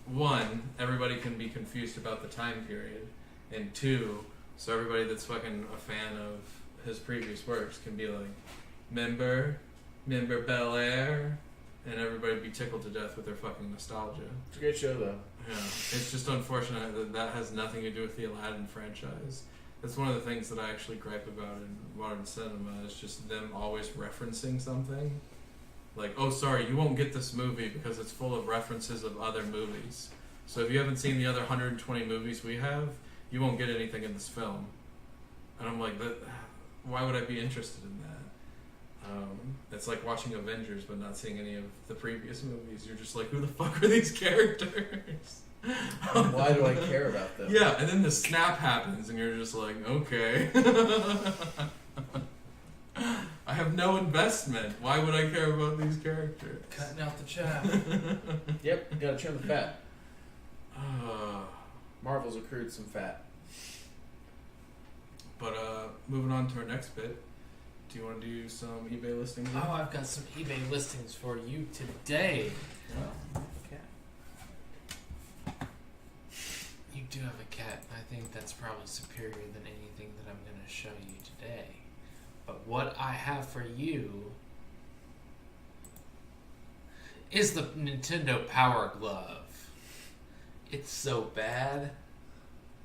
one, everybody can be confused about the time period. And two, so everybody that's fucking a fan of his previous works can be like, remember Bel Air? And everybody be tickled to death with their fucking nostalgia. It's a great show, though. Yeah, it's just unfortunate that that has nothing to do with the Aladdin franchise. That's one of the things that I actually gripe about in modern cinema, is just them always referencing something. Like, oh, sorry, you won't get this movie because it's full of references of other movies. So if you haven't seen the other 120 movies we have, you won't get anything in this film. And I'm like, why would I be interested in that? It's like watching Avengers but not seeing any of the previous movies. You're just like, who the fuck are these characters? Why do I care about them? Yeah, and then the snap happens and you're just like, okay. I have no investment. Why would I care about these characters? Cutting out the chaff. Yep, gotta trim the fat. Marvel's accrued some fat. But moving on to our next bit. Do you want to do some eBay listings? Oh, I've got some eBay listings for you today. Oh, okay. You do have a cat. I think that's probably superior than anything that I'm going to show you today. But what I have for you is the Nintendo Power Glove. It's so bad.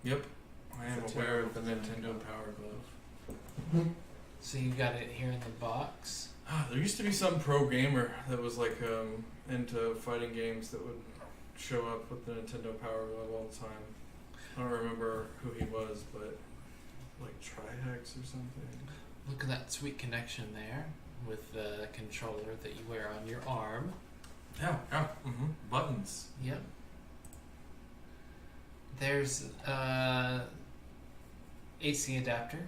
Yep. I am aware of the Nintendo Power Glove. So you got it here in the box. There used to be some pro gamer that was like into fighting games that would show up with the Nintendo Power Glove all the time. I don't remember who he was, but like Trihex or something. Look at that sweet connection there with the controller that you wear on your arm. Yeah. Buttons. Yep. There's AC adapter,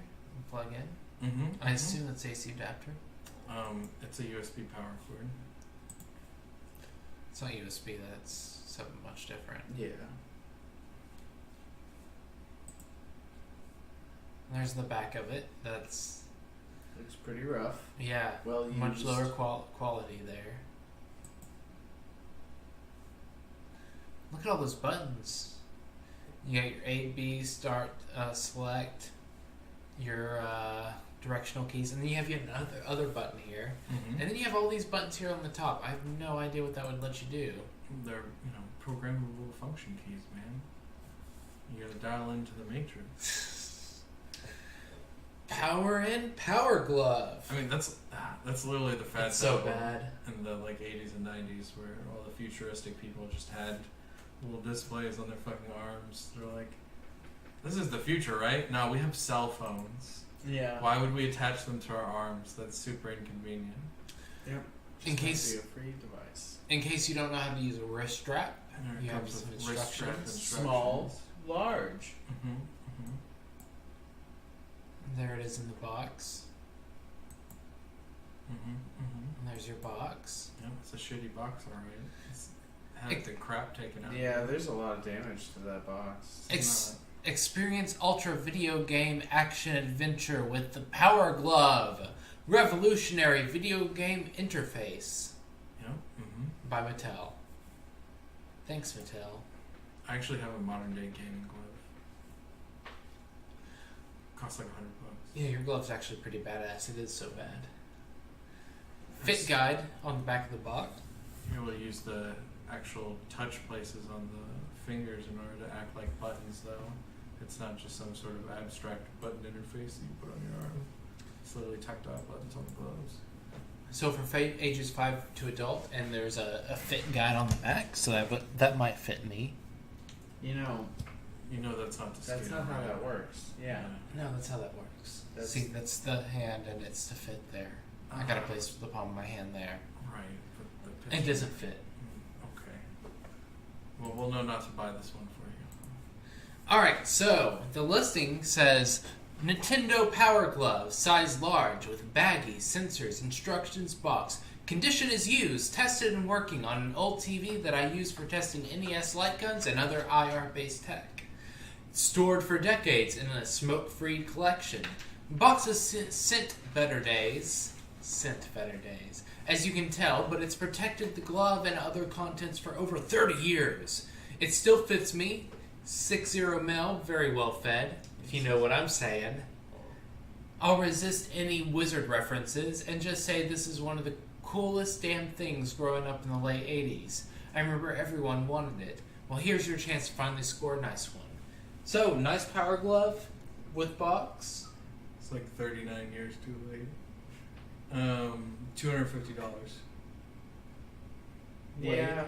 plug in. I assume it's AC adapter. It's a USB power cord. It's not USB, that's something much different. Yeah. There's the back of it. That's Looks pretty rough. yeah, Well used. much lower quality there. Look at all those buttons. You got your A, B, start, select, your directional keys, and then you have yet another other button here, and then you have all these buttons here on the top. I have no idea what that would let you do. They're programmable function keys, man. You gotta dial into the matrix. Power in, Power Glove. I mean, that's literally the fad. It's so bad. In the like 80s and 90s, where all the futuristic people just had little displays on their fucking arms. They're like, this is the future, right? No, we have cell phones. Yeah. Why would we attach them to our arms? That's super inconvenient. Yep. In case be a free device. In case you don't know how to use a wrist strap, And you there have comes some with wrist strap instructions. Small, large. There it is in the box. And there's your box. Yeah, it's a shitty box, alright. It's had the crap taken out. Yeah, there's a lot of damage to that box. Experience Ultra video game action adventure with the Power Glove. Revolutionary video game interface. Yeah. By Mattel. Thanks, Mattel. I actually have a modern day gaming glove. Costs like $100. Yeah, your glove's actually pretty badass. It is so bad. Fit guide on the back of the box. You're able to use the actual touch places on the fingers in order to act like buttons, though. It's not just some sort of abstract button interface that you put on your arm. It's literally tactile buttons on the gloves. So for ages 5 to adult, and there's a fit guide on the back, so that might fit me. You know That's not the scale. that's not how that works. Yeah. No, that's how that works. That's- See, that's the hand, and it's the fit there. I gotta place the palm of my hand there. Right. But the It picture- doesn't fit. Okay. Well, we'll know not to buy this one for you. Alright, so the listing says Nintendo Power Glove, size large, with baggy, sensors, instructions box. Condition is used, tested and working on an old TV that I use for testing NES light guns and other IR-based tech. Stored for decades in a smoke-free collection. Boxes sent better days. As you can tell, but it's protected the glove and other contents for over 30 years. It still fits me. 6.0 mil, very well fed, if you know what I'm saying. I'll resist any wizard references and just say this is one of the coolest damn things growing up in the late 80s. I remember everyone wanted it. Well, here's your chance to finally score a nice one. So, nice power glove with box. It's like 39 years too late. $250. Yeah.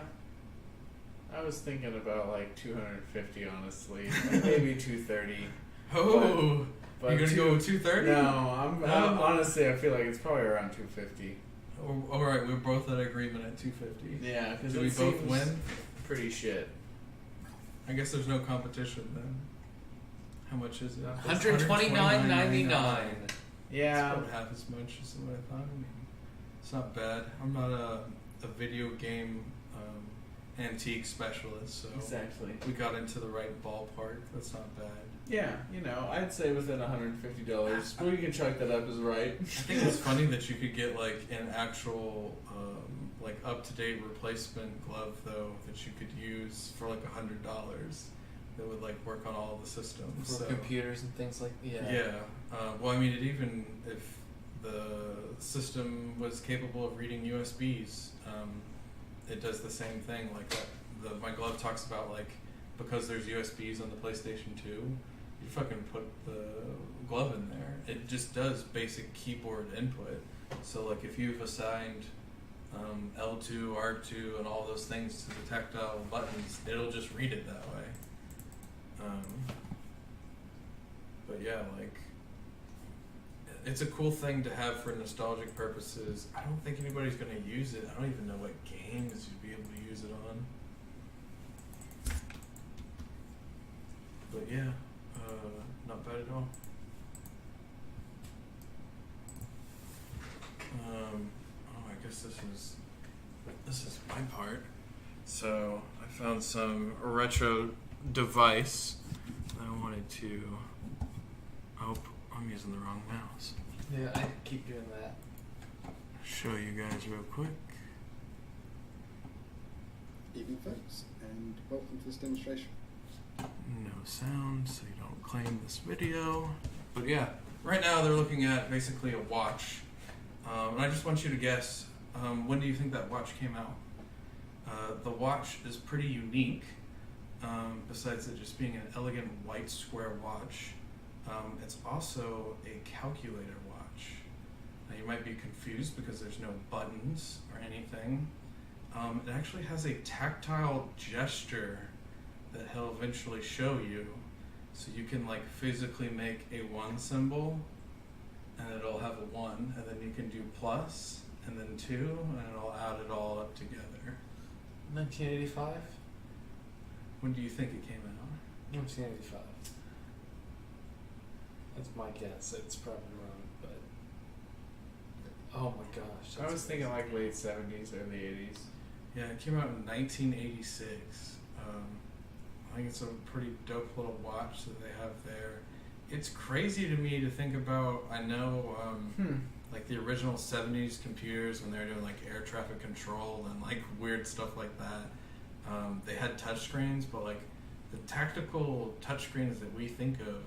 I was thinking about like 250, honestly. Maybe 230. Oh, But you're gonna go with 230? No, I'm honestly, I feel like it's probably around 250. All right, we're both in agreement at 250. Yeah, because Do we both win? Pretty shit. I guess there's no competition then. How much is it? $129.99. Yeah. It's about half as much as what I thought. I mean, it's not bad. I'm not a video game antique specialist, so Exactly. we got into the right ballpark. That's not bad. Yeah, I'd say within $150. But we can chalk that up as right. I think it's funny that you could get like an actual like up-to-date replacement glove though that you could use for like $100 that would like work on all the systems. For computers and things like Yeah. Well, I mean, if the system was capable of reading USBs, it does the same thing. Like my glove talks about like because there's USBs on the PlayStation 2, you fucking put the glove in there. It just does basic keyboard input. So like if you've assigned L2, R2, and all those things to the tactile buttons, it'll just read it that way. But yeah, like it's a cool thing to have for nostalgic purposes. I don't think anybody's going to use it. I don't even know what games you'd be able to use it on. But yeah, not bad at all. I guess this is my part. So I found some retro device that I wanted to. Oh, I'm using the wrong mouse. Yeah, I keep doing that. Show you guys real quick. Evening, folks, and welcome to this demonstration. No sound, so you don't claim this video. But yeah, right now they're looking at basically a watch. And I just want you to guess, when do you think that watch came out? The watch is pretty unique, besides it just being an elegant white square watch. It's also a calculator watch. Now you might be confused because there's no buttons or anything. It actually has a tactile gesture that he'll eventually show you. So you can like physically make a 1 symbol and it'll have a 1, and then you can do plus and then 2, and it'll add it all up together. 1985? When do you think it came out? 1985. That's my guess. It's probably wrong, but oh my gosh! I was thinking like late 70s, early 80s. Yeah, it came out in 1986. I think it's a pretty dope little watch that they have there. It's crazy to me to think about. I know, like the original 70s computers when they were doing like air traffic control and like weird stuff like that. They had touchscreens, but like the tactical touchscreens that we think of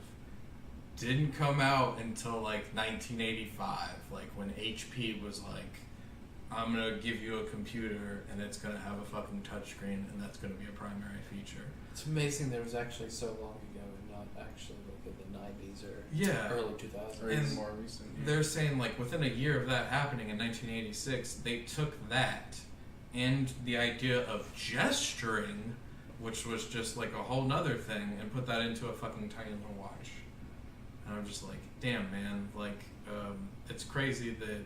didn't come out until like 1985, like when HP was like, I'm gonna give you a computer and it's gonna have a fucking touchscreen and that's gonna be a primary feature. It's amazing there was actually so long ago and not actually like in the 90s or Yeah. early 2000s. Or even more recent. Yeah. They're saying like within a year of that happening in 1986, they took that and the idea of gesturing, which was just like a whole nother thing, and put that into a fucking tiny little watch. And I'm just like, damn, man, like, it's crazy that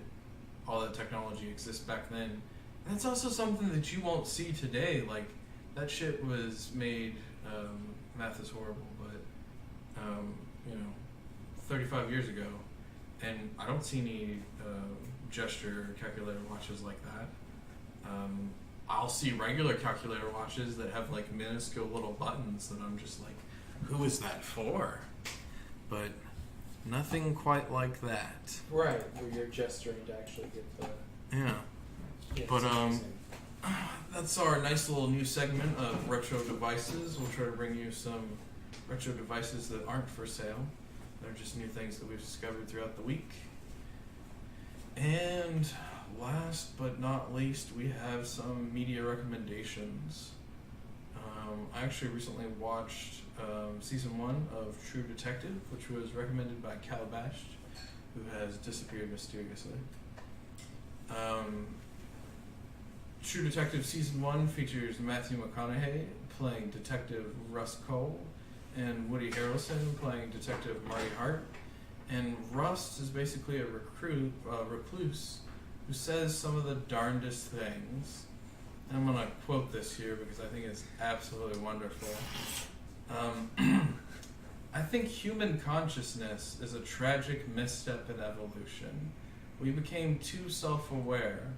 all that technology exists back then. And that's also something that you won't see today. Like, that shit was made, math is horrible, but, 35 years ago, and I don't see any gesture calculator watches like that. I'll see regular calculator watches that have like minuscule little buttons that I'm just like, who is that for? But nothing quite like that. Right, where you're gesturing to actually get the. Yeah. Yeah, But, it's amazing. That's our nice little new segment of retro devices. We'll try to bring you some retro devices that aren't for sale. They're just new things that we've discovered throughout the week. And last but not least, we have some media recommendations. I actually recently watched season 1 of True Detective, which was recommended by Calabash, who has disappeared mysteriously. True Detective Season 1 features Matthew McConaughey playing Detective Russ Cole and Woody Harrelson playing Detective Marty Hart. And Rust is basically a recluse who says some of the darndest things. And I'm going to quote this here because I think it's absolutely wonderful. I think human consciousness is a tragic misstep in evolution. We became too self-aware.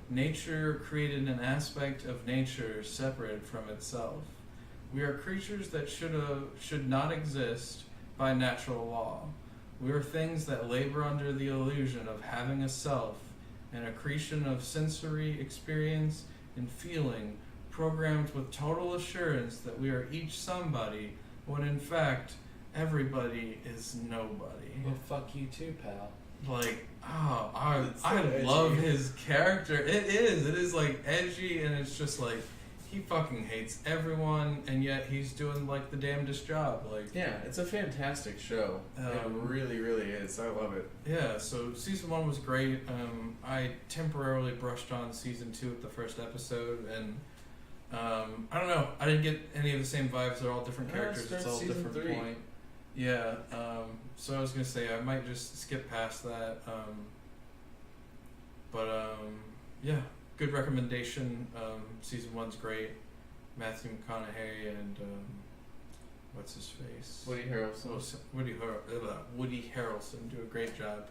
Nature created an aspect of nature separate from itself. We are creatures that should not exist by natural law. We are things that labor under the illusion of having a self, an accretion of sensory experience and feeling, programmed with total assurance that we are each somebody, when in fact, everybody is nobody. Well, fuck you too, pal. Like, oh, I edgy. love his character. It is like edgy, and it's just like he fucking hates everyone, and yet he's doing like the damnedest job. Like, Yeah, it's a fantastic show. It really, really is. I love it. yeah. So season 1 was great. I temporarily brushed on season 2 at the first episode, and I don't know. I didn't get any of the same vibes. They're all different characters. Start It's all season different 3. point. Yeah. So I was gonna say I might just skip past that. Yeah, good recommendation. Season 1's great. Matthew McConaughey and what's his face? Woody Harrelson. Woody Harrelson do a great job.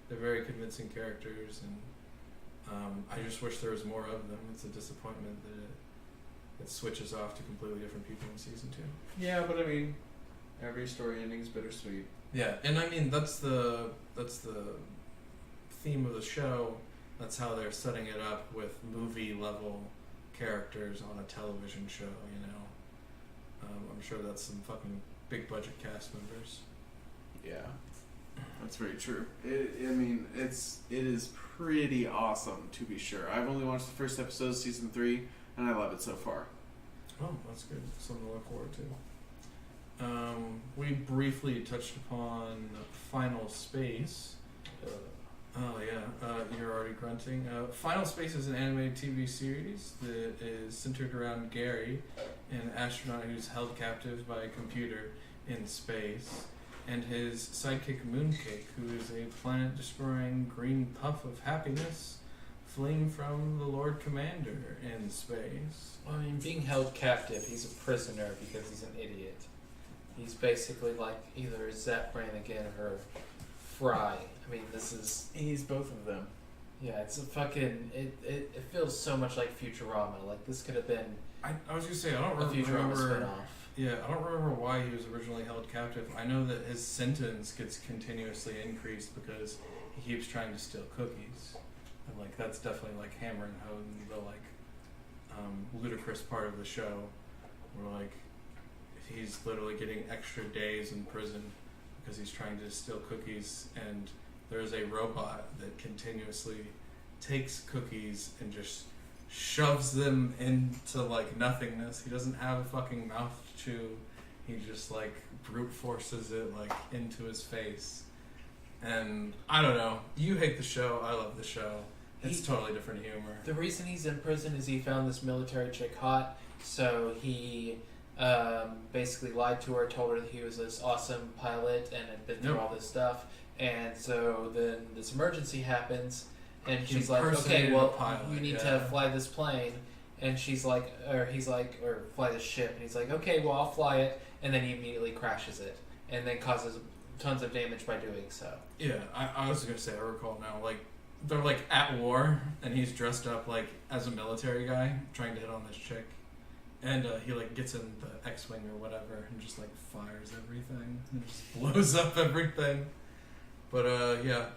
They're very convincing characters, and I just wish there was more of them. It's a disappointment that it switches off to completely different people in season 2. Yeah, but I mean, every story ending is bittersweet. Yeah, and I mean that's the theme of the show. That's how they're setting it up with movie level characters on a television show. You know, I'm sure that's some fucking big budget cast members. Yeah, that's very true. It is pretty awesome, to be sure. I've only watched the first episode of season 3, and I love it so far. Oh, that's good. Something to look forward to. We briefly touched upon Final Space. Oh yeah, you're already grunting. Final Space is an animated TV series that is centered around Gary, an astronaut who's held captive by a computer in space, and his sidekick Mooncake, who is a planet-destroying green puff of happiness, fleeing from the Lord Commander in space. Well, I mean, being held captive, he's a prisoner because he's an idiot. He's basically like either Zap Brannigan or Fry. I mean, He's both of them. yeah, it's a fucking, it feels so much like Futurama. Like, this could have been I was gonna say I don't a Futurama remember. spinoff. Yeah, I don't remember why he was originally held captive. I know that his sentence gets continuously increased because he keeps trying to steal cookies, and like that's definitely like hammering home the ludicrous part of the show, where like he's literally getting extra days in prison because he's trying to steal cookies, and there's a robot that continuously takes cookies and just shoves them into like nothingness. He doesn't have a fucking mouth to chew. He just like brute forces it like into his face. And I don't know. You hate the show. I love the show. It's totally different humor. The reason he's in prison is he found this military chick hot, so he basically lied to her, told her that he was this awesome pilot and had been through all this stuff. And so then this emergency happens, and she's like, okay, well, pilot, you need to fly this plane. And she's like, or fly this ship. And he's like, okay, well, I'll fly it. And then he immediately crashes it, and then causes tons of damage by doing so. Yeah, I was gonna say, I recall now, like, they're like at war, and he's dressed up like as a military guy trying to hit on this chick, and he like gets in the X-wing or whatever and just like fires everything and just blows up everything. But yeah,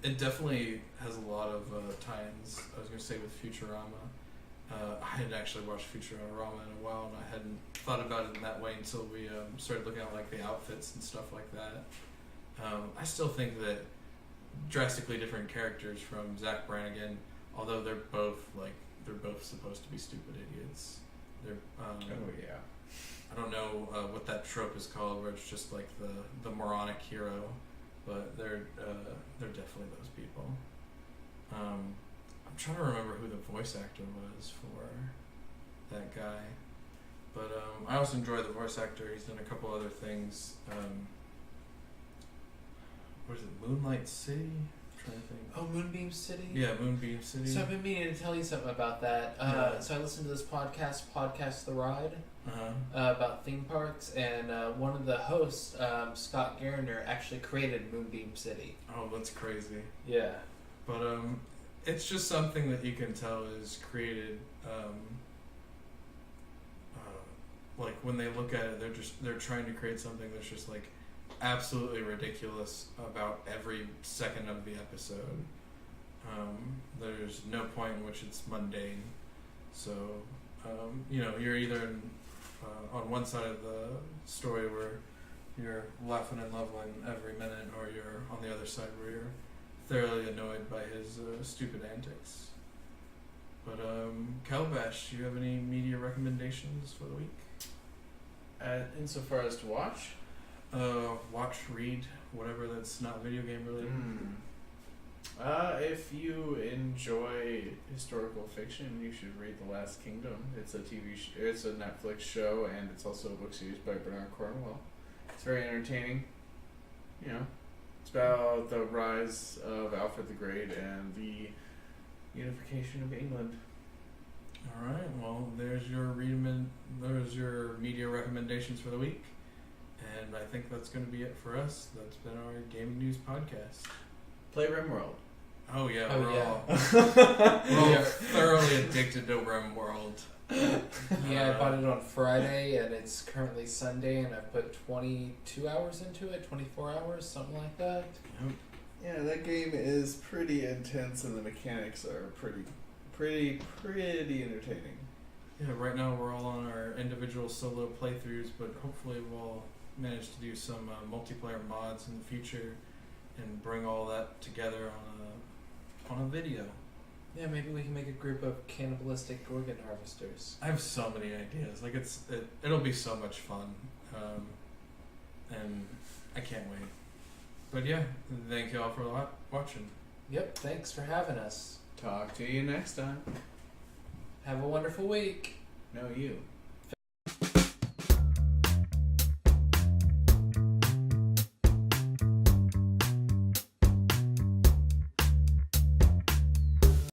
it definitely has a lot of tie-ins. I was gonna say with Futurama. I hadn't actually watched Futurama in a while, and I hadn't thought about it in that way until we started looking at like the outfits and stuff like that. I still think that drastically different characters from Zach Brannigan, although they're both supposed to be stupid idiots. They're Oh yeah. I don't know what that trope is called, where it's just like the moronic hero, but they're definitely those people. I'm trying to remember who the voice actor was for that guy, but I also enjoy the voice actor. He's done a couple other things. What is it, Moonlight City? I'm trying to think. Oh, Moonbeam City? Yeah, Moonbeam City. So I've been meaning to tell you something about that. So I listened to this podcast The Ride, about theme parks, and one of the hosts, Scott Garner, actually created Moonbeam City. Oh, that's crazy. Yeah. But it's just something that you can tell is created. Like when they look at it, they're trying to create something that's just like absolutely ridiculous about every second of the episode. There's no point in which it's mundane. So you're either on one side of the story where you're laughing and leveling every minute, or you're on the other side where you're thoroughly annoyed by his stupid antics. But Calabash, do you have any media recommendations for the week? Insofar as to watch? Watch, read, whatever that's not video game related. If you enjoy historical fiction, you should read The Last Kingdom. It's a it's a Netflix show, and it's also a book series by Bernard Cornwell. It's very entertaining. It's about the rise of Alfred the Great and the unification of England. All right. Well, there's your media recommendations for the week, and I think that's going to be it for us. That's been our gaming news podcast. Play RimWorld. Oh yeah, Oh, we're yeah. all thoroughly addicted to RimWorld. Yeah, I bought it on Friday, and it's currently Sunday, and I put 22 hours into it, 24 hours, something like that. Yep. Yeah, that game is pretty intense, and the mechanics are pretty entertaining. Yeah, right now we're all on our individual solo playthroughs, but hopefully we'll manage to do some multiplayer mods in the future and bring all that together on a video. Yeah, maybe we can make a group of cannibalistic organ harvesters. I have so many ideas. Like it'll be so much fun, and I can't wait. But yeah, thank you all for watching. Yep, thanks for having us. Talk to you next time. Have a wonderful week. No, you.